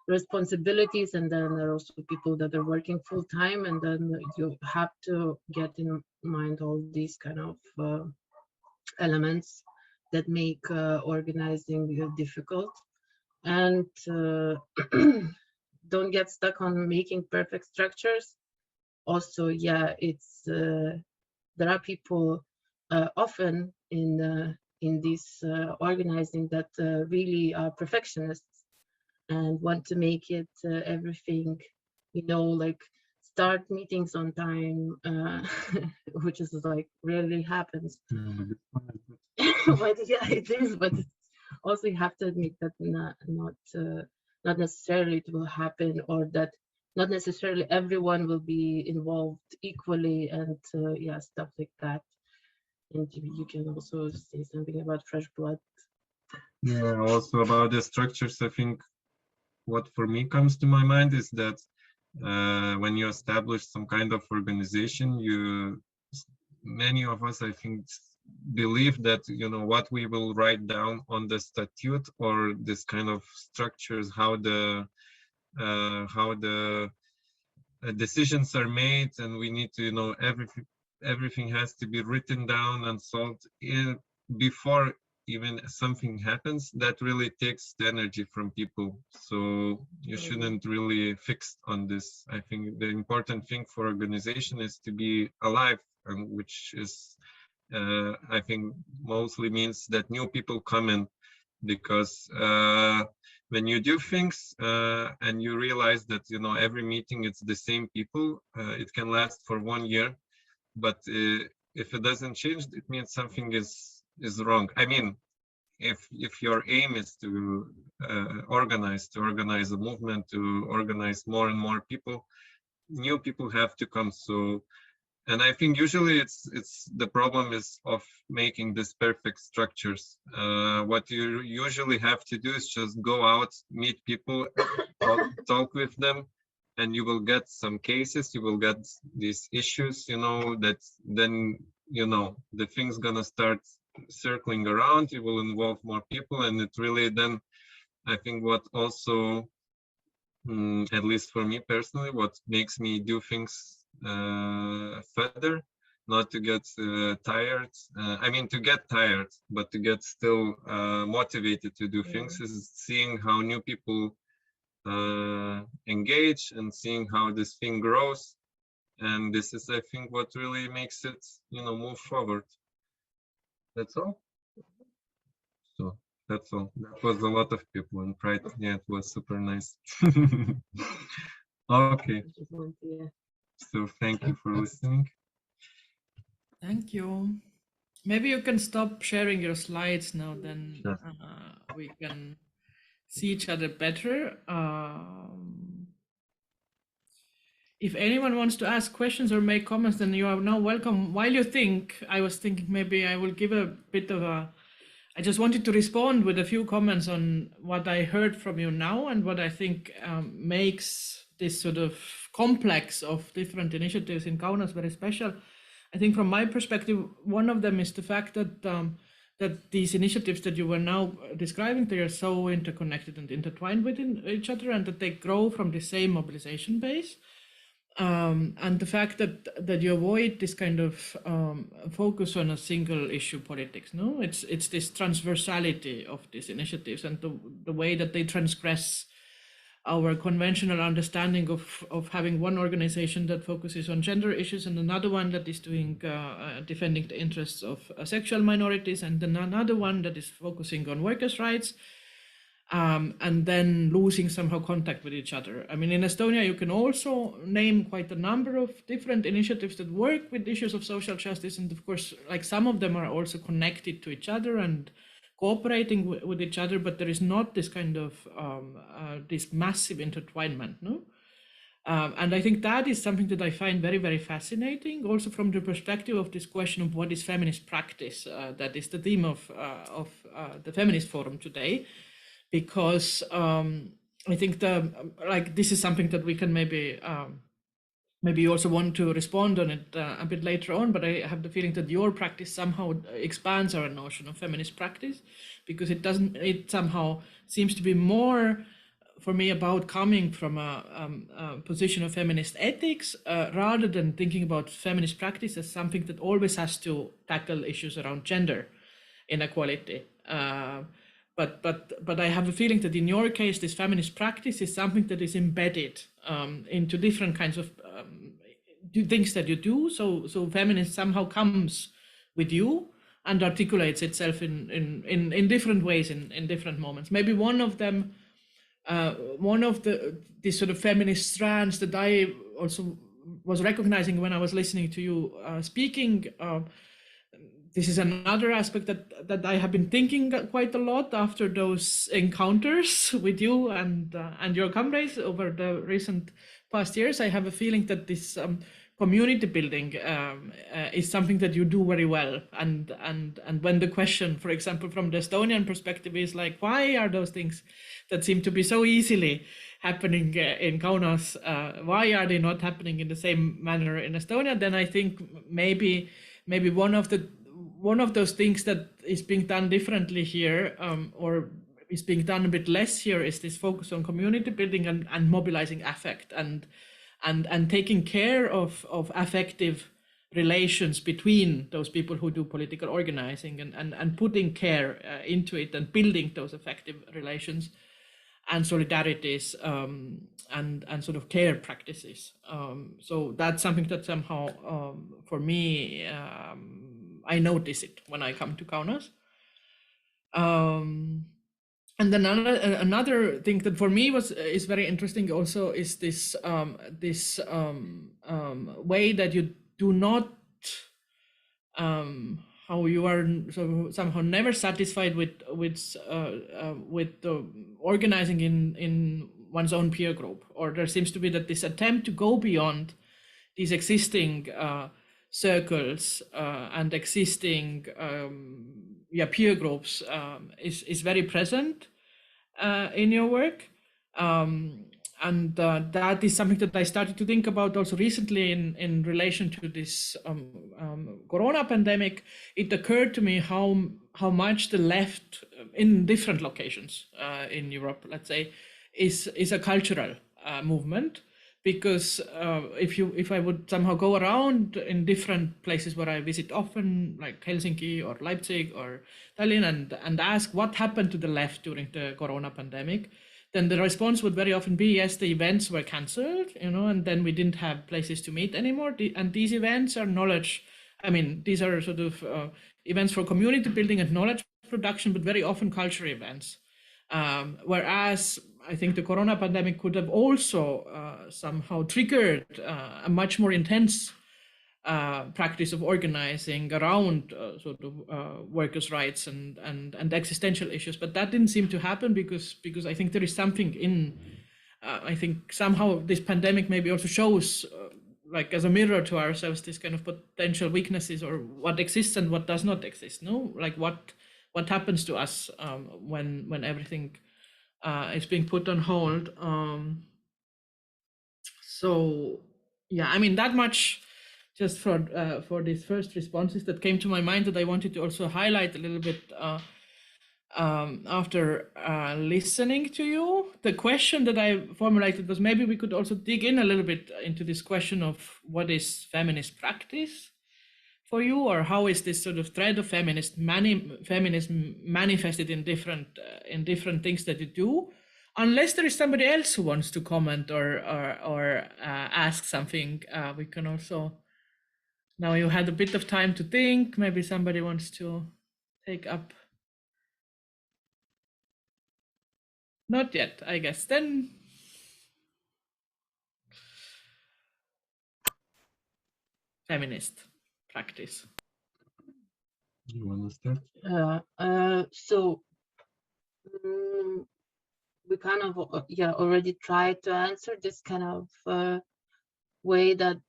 responsibilities, and then there are also people that are working full time, and then you have to get in mind all these kind of elements that make organizing difficult. And don't get stuck on making perfect structures. Also, yeah, it's there are people often in this organizing that really are perfectionists and want to make it everything, you know, like start meetings on time, which is like rarely happens. But yeah, it is. But also you have to admit that not necessarily it will happen, or that not necessarily everyone will be involved equally, and yeah, stuff like that. And you can also say something about fresh blood. Yeah, also about the structures, I think what for me comes to my mind is that when you establish some kind of organization, many of us, I think, believe that, you know, what we will write down on the statute or this kind of structures, how the decisions are made, and we need to, you know, everything has to be written down and solved before even something happens, that really takes the energy from people. So you shouldn't really fix on this. I think the important thing for organization is to be alive, which is, I think, mostly means that new people come in, because when you do things and you realize that, you know, every meeting it's the same people, it can last for 1 year, but if it doesn't change, it means something is wrong. I mean, if your aim is to organize a movement, to organize more and more people, new people have to come. So, and I think usually it's the problem is of making this perfect structures. What you usually have to do is just go out, meet people, talk with them, and you will get some cases, you will get these issues, you know, that then, you know, the thing's gonna start circling around, you will involve more people, and it really then, I think what also, at least for me personally, what makes me do things further, not to get tired, I mean to get tired, but to get still motivated to do things, is seeing how new people engage and seeing how this thing grows. And this is, I think, what really makes it, you know, move forward. That's all. So that's all. That was a lot of people in Pride. Yeah, it was super nice. Okay. So thank you for listening. Thank you. Maybe you can stop sharing your slides now, then Sure. We can see each other better. If anyone wants to ask questions or make comments, then you are now welcome. While you think, I was thinking maybe I will give a bit of a, I just wanted to respond with a few comments on what I heard from you now and what I think makes this sort of complex of different initiatives in Kaunas very special. I think from my perspective, one of them is the fact that that these initiatives that you were now describing, they are so interconnected and intertwined within each other, and that they grow from the same mobilization base. And the fact that you avoid this kind of focus on a single issue politics, no, it's this transversality of these initiatives and the way that they transgress our conventional understanding of having one organization that focuses on gender issues and another one that is doing defending the interests of sexual minorities, and then another one that is focusing on workers' rights. And then losing somehow contact with each other. I mean, in Estonia, you can also name quite a number of different initiatives that work with issues of social justice. And of course, like some of them are also connected to each other and cooperating with each other, but there is not this kind of, this massive intertwinement, no? And I think that is something that I find very, very fascinating, also from the perspective of this question of what is feminist practice. That is the theme of the Feminist Forum today. Because I think this is something that we can maybe you also want to respond on it a bit later on, but I have the feeling that your practice somehow expands our notion of feminist practice, because it somehow seems to be more for me about coming from a position of feminist ethics rather than thinking about feminist practice as something that always has to tackle issues around gender inequality. But I have a feeling that in your case, this feminist practice is something that is embedded into different kinds of things that you do. So feminism somehow comes with you and articulates itself in different ways in different moments. Maybe one of them, these sort of feminist strands that I also was recognizing when I was listening to you speaking. This is another aspect that I have been thinking quite a lot after those encounters with you and your comrades over the recent past years. I have a feeling that this community building is something that you do very well. And when the question, for example, from the Estonian perspective is like, why are those things that seem to be so easily happening in Kaunas, why are they not happening in the same manner in Estonia? Then I think maybe one of those things that is being done differently here, or is being done a bit less here, is this focus on community building and mobilizing affect and taking care of affective relations between those people who do political organizing, and putting care into it and building those effective relations and solidarities and sort of care practices. So that's something that somehow, for me, I notice it when I come to Kaunas. And then another thing that for me is very interesting also is this way that you do not, how you are somehow never satisfied with the organizing in one's own peer group, or there seems to be that this attempt to go beyond these existing circles and existing peer groups is very present in your work. And that is something that I started to think about also recently in relation to this Corona pandemic. It occurred to me how much the left in different locations in Europe, let's say, is a cultural movement. Because if I would somehow go around in different places where I visit often, like Helsinki or Leipzig or Tallinn, and ask what happened to the left during the Corona pandemic, then the response would very often be, yes, the events were cancelled, and then we didn't have places to meet anymore. And these events are knowledge. I mean, these are sort of events for community building and knowledge production, but very often cultural events. Whereas I think the Corona pandemic could have also somehow triggered a much more intense practice of organizing around sort of workers' rights and existential issues. But that didn't seem to happen because I think there is something in, I think somehow this pandemic maybe also shows like as a mirror to ourselves, this kind of potential weaknesses, or what exists and what does not exist, no? Like what happens to us when everything is being put on hold. So yeah, I mean, that much just for these first responses that came to my mind that I wanted to also highlight a little bit after listening to you. The question that I formulated was maybe we could also dig in a little bit into this question of what is feminist practice for you, or how is this sort of thread of feminism manifested in different things that you do? Unless there is somebody else who wants to comment or ask something, we can also. Now you had a bit of time to think. Maybe somebody wants to take up. Not yet, I guess. Then feminist practice. You want to start? So we kind of already tried to answer this kind of way that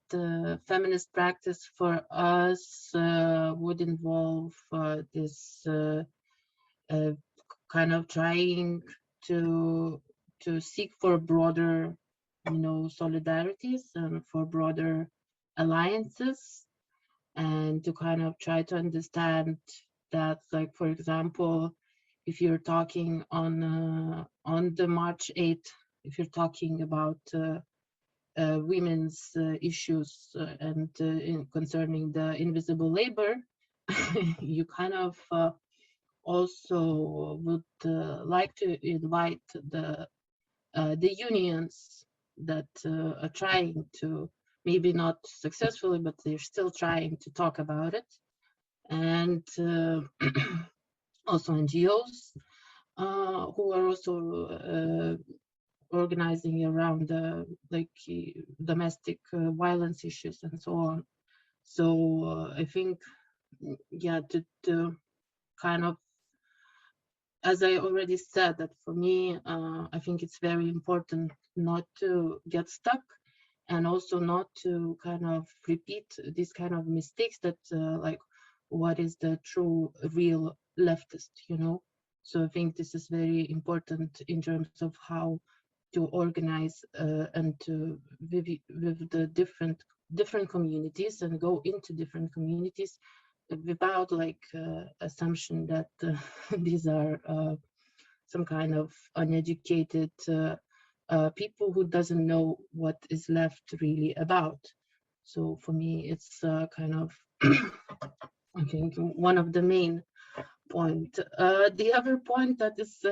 feminist practice for us would involve this kind of trying to seek for broader, solidarities and for broader alliances, and to kind of try to understand that, like, for example, if you're talking on the March 8th, if you're talking about women's issues and concerning the invisible labor, you kind of also would like to invite the unions that are trying to, maybe not successfully, but they're still trying to talk about it, and also NGOs who are also organizing around like domestic violence issues and so on. So I think, to kind of, as I already said, that for me, I think it's very important not to get stuck, and also not to kind of repeat these kind of mistakes that like, what is the true real leftist, So I think this is very important in terms of how to organize and to with the different communities and go into different communities without like assumption that these are some kind of uneducated people who doesn't know what is left really about. So for me, it's kind of, I think, one of the main point. The other point that is,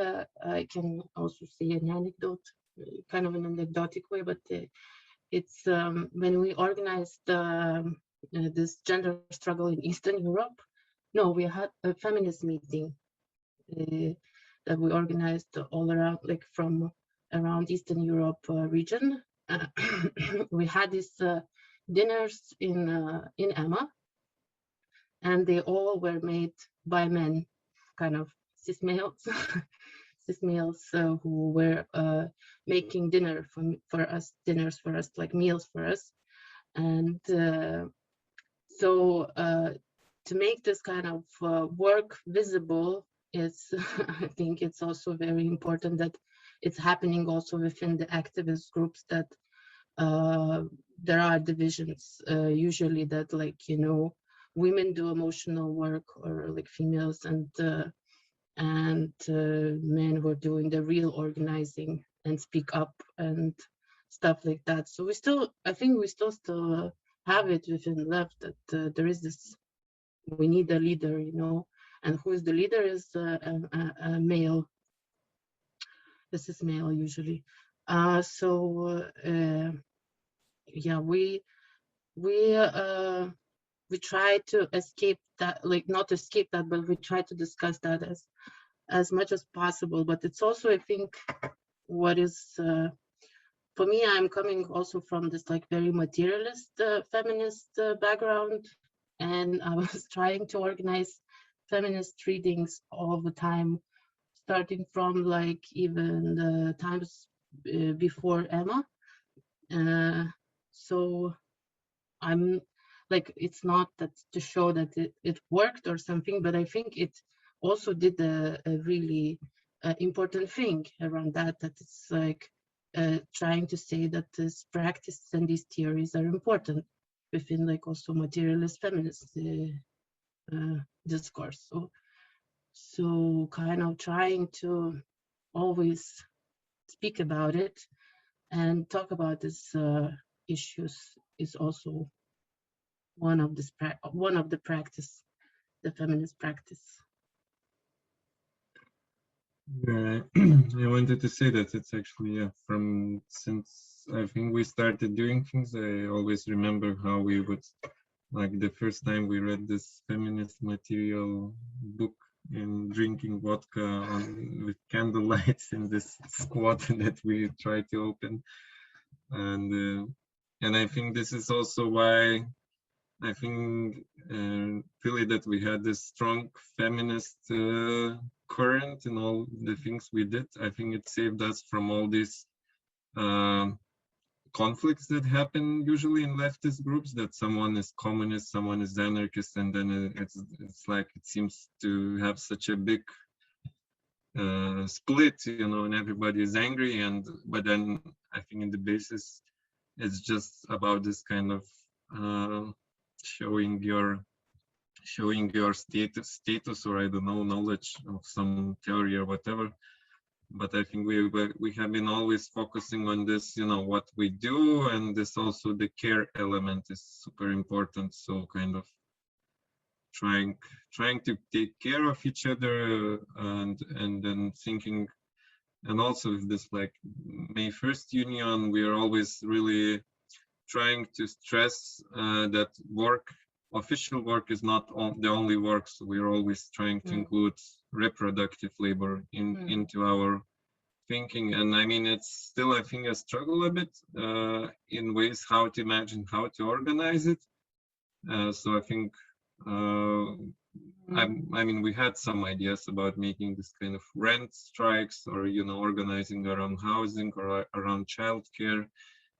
I can also say an anecdote, kind of an anecdotic way, but it's when we organized this gender struggle in Eastern Europe. No, we had a feminist meeting that we organized all around, like from around Eastern Europe region. We had these dinners in Emma, and they all were made by men, kind of cis males, cis males who were making dinner for us, dinners for us, like meals for us. And so to make this kind of work visible, is I think it's also very important that it's happening also within the activist groups, that there are divisions usually that, like, you know, women do emotional work, or like females, and men who are doing the real organizing and speak up and stuff like that. So we still, I think we still have it within the left, that there is this, we need a leader, you know, and who is the leader is a male. This is male usually. Yeah, we try to escape that, like not escape that, but we try to discuss that as much as possible. But it's also, I think, what is for me, I'm coming also from this like very materialist feminist background, and I was trying to organize feminist readings all the time, starting from like even the times before Emma. So I'm like, it's not that to show that it worked or something, but I think it also did a really important thing around that it's like trying to say that this practice and these theories are important within like also materialist feminist discourse. So kind of trying to always speak about it and talk about these issues is also one of the practice, the feminist practice. I wanted to say that it's actually, yeah, from since I think we started doing things, I always remember how we would, like the first time we read this feminist material book and drinking vodka with candlelight in this squat that we tried to open. And I think this is also why I think really that we had this strong feminist current in all the things we did. I think it saved us from all these conflicts that happen usually in leftist groups, that someone is communist, someone is anarchist, and then it's like it seems to have such a big split, you know, and everybody is angry. But then I think in the basis it's just about this kind of showing your status, or I don't know, knowledge of some theory or whatever. But I think we have been always focusing on this, you know, what we do, and this also the care element is super important. So kind of trying to take care of each other, and then thinking, and also with this like May 1st Union, we are always really trying to stress that official work is not the only work. So we're always trying to include reproductive labor into our thinking. And I mean, it's still, I think, a struggle a bit in ways how to imagine how to organize it. So I think, I mean, we had some ideas about making this kind of rent strikes, or, you know, organizing around housing or around childcare.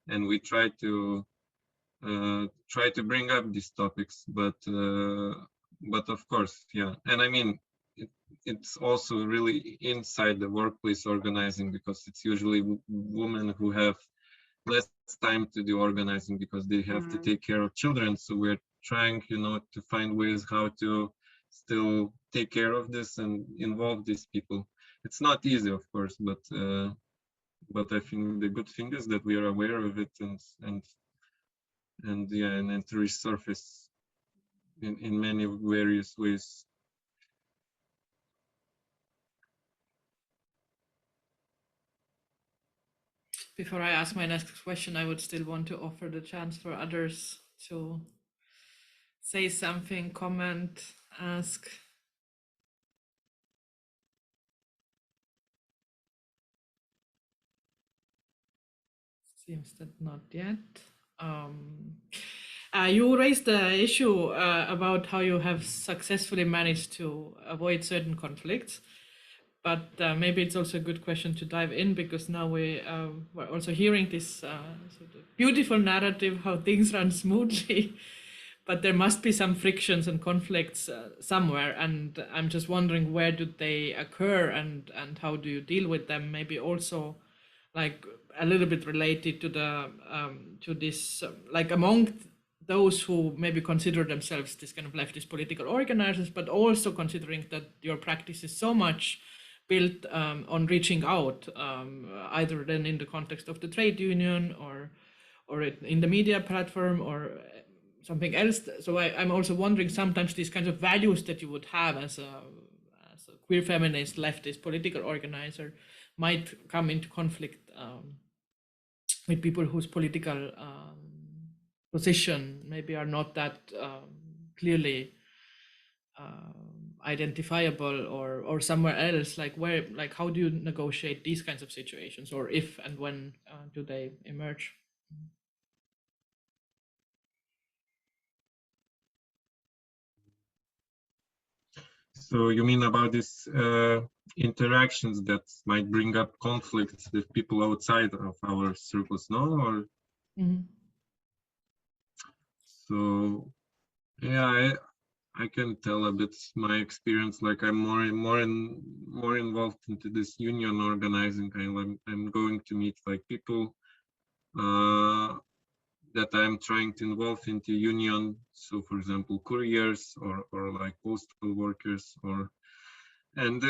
And we try to bring up these topics, but of course, yeah. And I mean, it's also really inside the workplace organizing, because it's usually women who have less time to do organizing because they have to take care of children. So we're trying, you know, to find ways how to still take care of this and involve these people. It's not easy, of course, but I think the good thing is that we are aware of it, and and yeah, and it resurface in many various ways. Before I ask my next question, I would still want to offer the chance for others to say something, comment, ask. Seems that not yet. You raised the issue about how you have successfully managed to avoid certain conflicts, but maybe it's also a good question to dive in, because now we're also hearing this sort of beautiful narrative how things run smoothly, but there must be some frictions and conflicts somewhere, and I'm just wondering, where do they occur, and how do you deal with them? Maybe also like a little bit related to the to this like among those who maybe consider themselves this kind of leftist political organizers, but also considering that your practice is so much built on reaching out, either then in the context of the trade union or in the media platform or something else. So I'm also wondering, sometimes these kinds of values that you would have as a queer feminist leftist political organizer might come into conflict with people whose political position maybe are not that clearly identifiable, or somewhere else. Like where, like how do you negotiate these kinds of situations, or if and when do they emerge? So you mean about these interactions that might bring up conflicts with people outside of our circles, no? Or so yeah, I can tell a bit my experience. Like I'm more involved into this union organizing. I'm going to meet like people that I'm trying to involve into union. So for example, couriers or like postal workers, and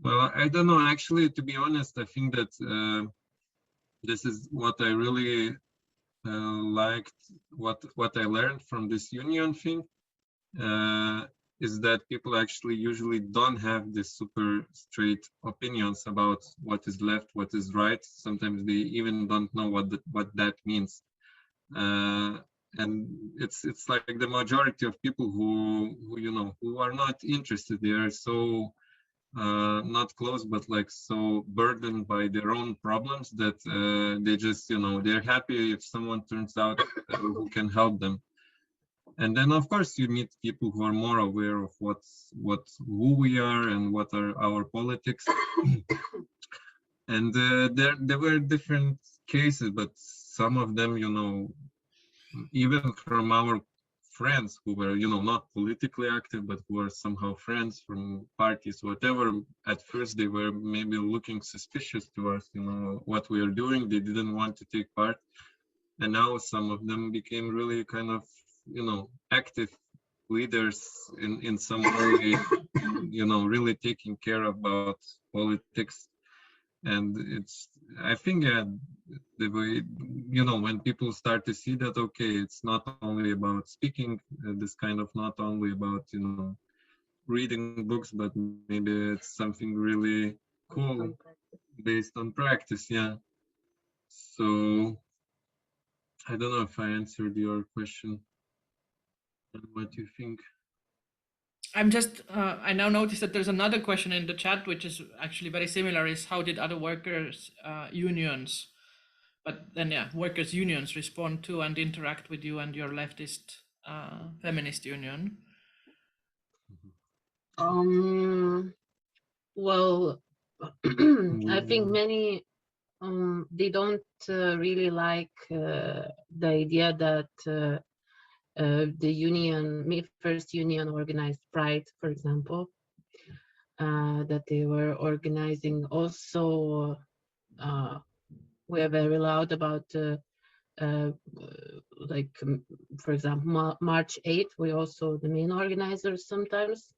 well, I don't know, actually, to be honest, I think that this is what I really liked, what I learned from this union thing, is that people actually usually don't have this super straight opinions about what is left, what is right. Sometimes they even don't know what that means. And it's like the majority of people who you know, who are not interested. They are so not close, but like so burdened by their own problems that they just, you know, they're happy if someone turns out who can help them. And then of course you meet people who are more aware of who we are and what are our politics. And there were different cases, but some of them, you know, even from our friends who were, you know, not politically active, but who were somehow friends from parties, whatever, at first they were maybe looking suspicious to us, you know, what we are doing. They didn't want to take part. And now some of them became really kind of, you know, active leaders in some way, you know, really taking care about politics. And it's, I think, the way, you know, when people start to see that, okay, it's not only about speaking, this kind of not only about, you know, reading books, but maybe it's something really cool based on practice. Yeah. So I don't know if I answered your question and what you think. I'm just, I now notice that there's another question in the chat, which is actually very similar, is how did other workers' unions, but then yeah, workers' unions respond to and interact with you and your leftist feminist union? Well, I think many they don't really like the idea that the union, first union organized Pride, for example, that they were organizing. Also, we are very loud about like, for example, March 8th, we also the main organizers sometimes.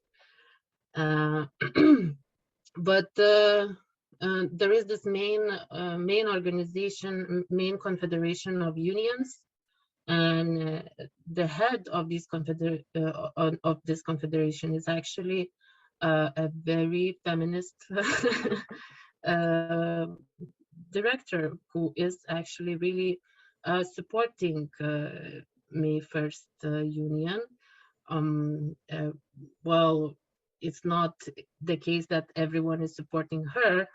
But there is this main organization, main confederation of unions, And the head of this confederation is actually a very feminist director who is actually really supporting May 1st Union. Well, it's not the case that everyone is supporting her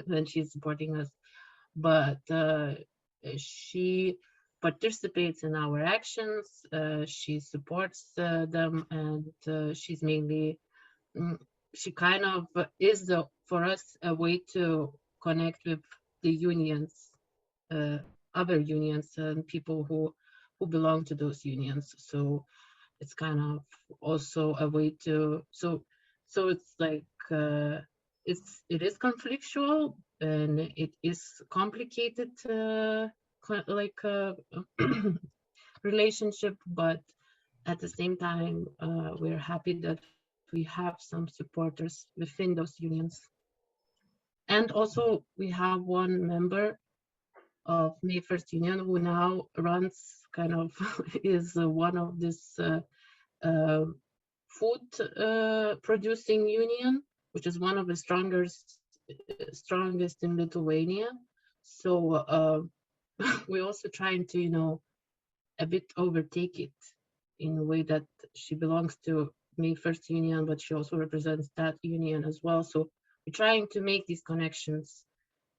when she's supporting us, but she participates in our actions, she supports them, and she's mainly, she kind of is for us a way to connect with the unions, other unions and people who belong to those unions. So it's kind of also a way to, so it's like it is conflictual and it is complicated, like relationship, but at the same time we're happy that we have some supporters within those unions. And also we have one member of May 1st Union who now runs kind of is one of this food producing union, which is one of the strongest in Lithuania. So we're also trying to, you know, a bit overtake it in a way that she belongs to May 1st Union, but she also represents that union as well. So we're trying to make these connections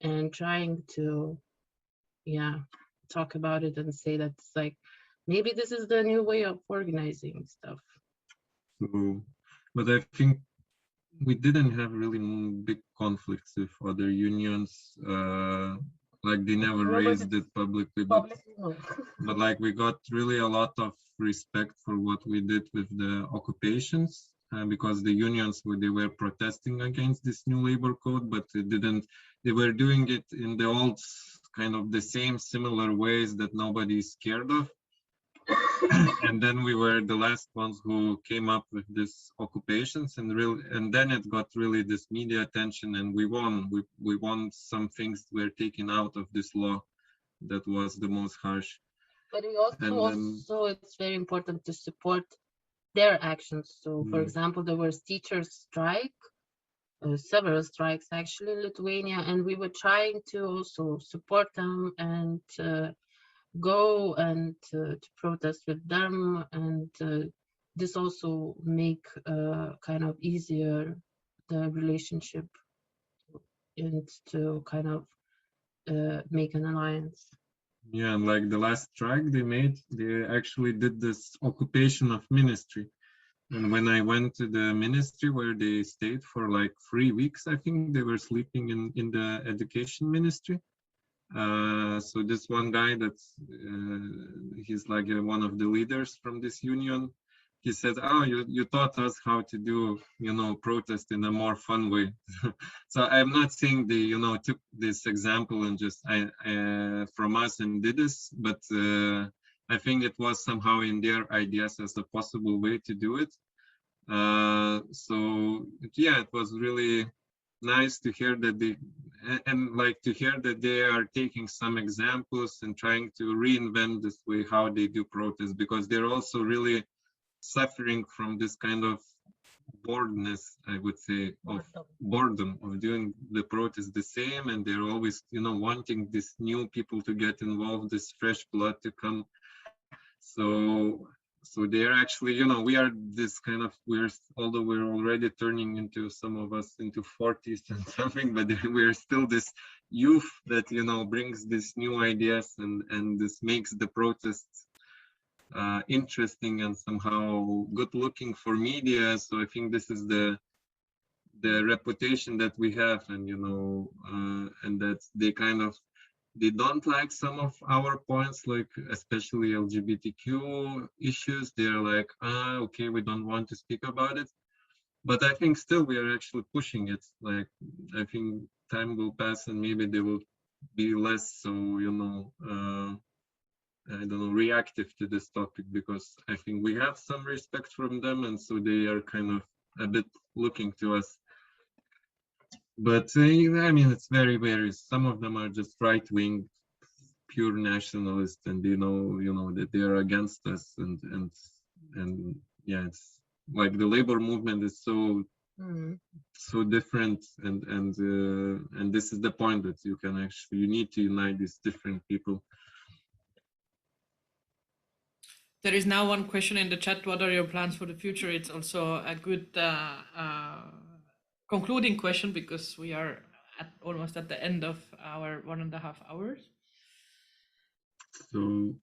and trying to, yeah, talk about it and say that it's like, maybe this is the new way of organizing stuff. So, but I think we didn't have really big conflicts with other unions. Like they never raised it publicly, but like we got really a lot of respect for what we did with the occupations, because the unions they were protesting against this new labor code, but they were doing it in the old kind of the same similar ways that nobody is scared of. And then we were the last ones who came up with this occupations, and then it got really this media attention, and we won. We won. Some things were taken out of this law that was the most harsh. But we also it's very important to support their actions. So for example, there was teachers strike, several strikes actually in Lithuania, and we were trying to also support them and go and to protest with them, and this also make kind of easier the relationship and to kind of make an alliance. Yeah, and like the last strike they actually did this occupation of ministry. And when I went to the ministry where they stayed for like 3 weeks, I think they were sleeping in the education ministry. So this one guy that's he's like one of the leaders from this union. He said, "Oh, you taught us how to do, you know, protest in a more fun way." So I'm not saying they, you know, took this example and just from us and did this, but I think it was somehow in their ideas as a possible way to do it. So yeah, it was really nice to hear that they are taking some examples and trying to reinvent this way how they do protest, because they're also really suffering from this kind of boredness, I would say, of boredom of doing the protest the same, and they're always, you know, wanting these new people to get involved, this fresh blood to come. So they're actually, you know, we are this kind of, although we're already turning into, some of us into 40s and something, but we're still this youth that, you know, brings these new ideas and this makes the protests interesting and somehow good looking for media. So I think this is the reputation that we have, and, you know, and that they don't like some of our points, like especially LGBTQ issues. They're like, okay, we don't want to speak about it. But I think still we are actually pushing it. Like, I think time will pass and maybe they will be less so, you know, I don't know, reactive to this topic, because I think we have some respect from them, and so they are kind of a bit looking to us. But I mean, it's very various. Some of them are just right-wing pure nationalist, and you know that they are against us, and yeah, it's like the labor movement is so different, and this is the point, that you need to unite these different people. There is now one question in the chat: what are your plans for the future? It's also a good concluding question, because we are almost at the end of our 1.5 hours. So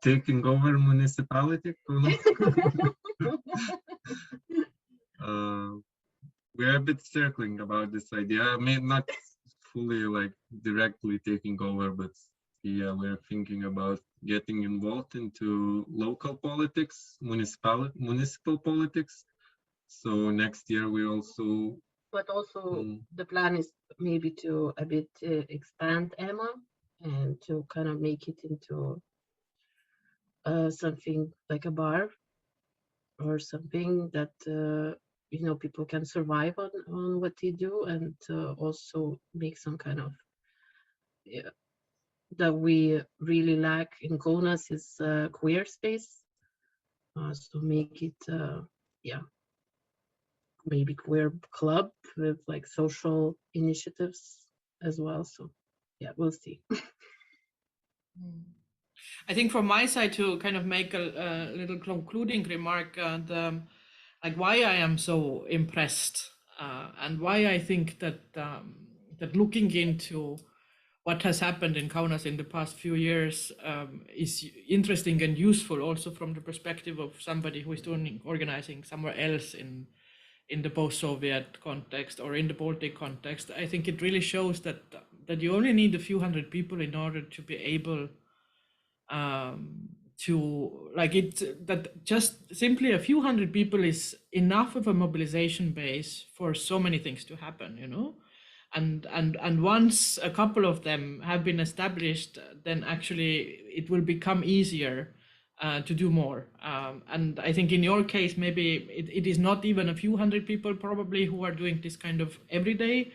taking over municipality. We are a bit circling about this idea. I mean, not fully like directly taking over, but yeah, we're thinking about getting involved into local politics, municipal politics. So next year we also. But also the plan is maybe to a bit expand Emma and to kind of make it into something like a bar or something that you know, people can survive on what they do, and also make some kind of that we really lack in Kaunas is queer space. So make it maybe queer club with like social initiatives as well. So yeah, we'll see. I think from my side, to kind of make a little concluding remark, like why I am so impressed and why I think that that looking into what has happened in Kaunas in the past few years is interesting and useful, also from the perspective of somebody who is doing organizing somewhere else in the post-Soviet context or in the Baltic context. I think it really shows that you only need a few hundred people in order to be able to, like, that just simply a few hundred people is enough of a mobilization base for so many things to happen, you know. And once a couple of them have been established, then actually it will become easier to do more. And I think in your case, maybe it is not even a few hundred people probably who are doing this kind of everyday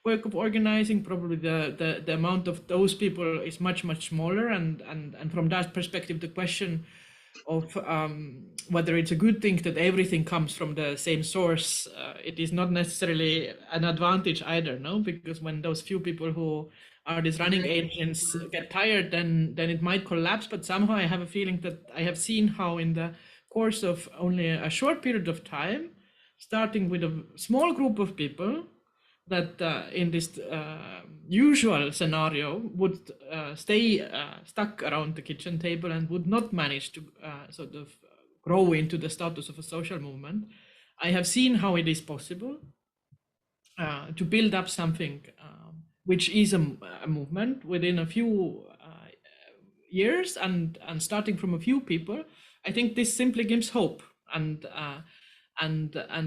work of organizing. Probably the amount of those people is much smaller. And from that perspective, the question of whether it's a good thing that everything comes from the same source, it is not necessarily an advantage either, no? Because when those few people who are these running agents get tired, then it might collapse. But somehow I have a feeling that I have seen how in the course of only a short period of time, starting with a small group of people that in this usual scenario would stay stuck around the kitchen table and would not manage to sort of grow into the status of a social movement. I have seen how it is possible to build up something which is a movement within a few years, and starting from a few people. I think this simply gives hope, and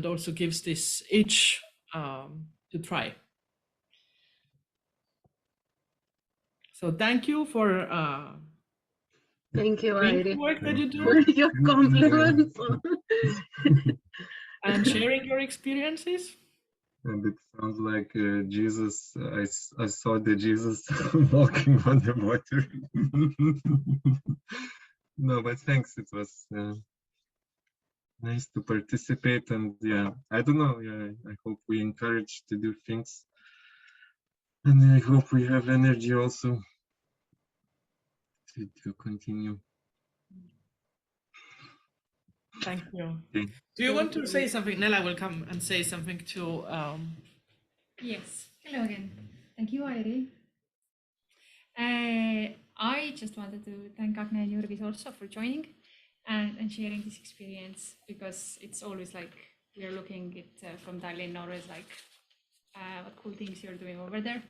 also gives this itch to try. So thank you for thank you, Airi, work that you do, for your compliments. and sharing your experiences. And it sounds like Jesus. I saw the Jesus walking on the water. No, but thanks. It was nice to participate, and yeah, I don't know. Yeah, I hope we encourage to do things, and I hope we have energy also to continue. Thank you. Okay. Do you want to say something? Nella will come and say something to. Yes. Hello again. Thank you, Airi. I just wanted to thank Agnė and Jurgis also for joining and sharing this experience, because it's always like we are looking at from Tallinn, always like what cool things you're doing over there.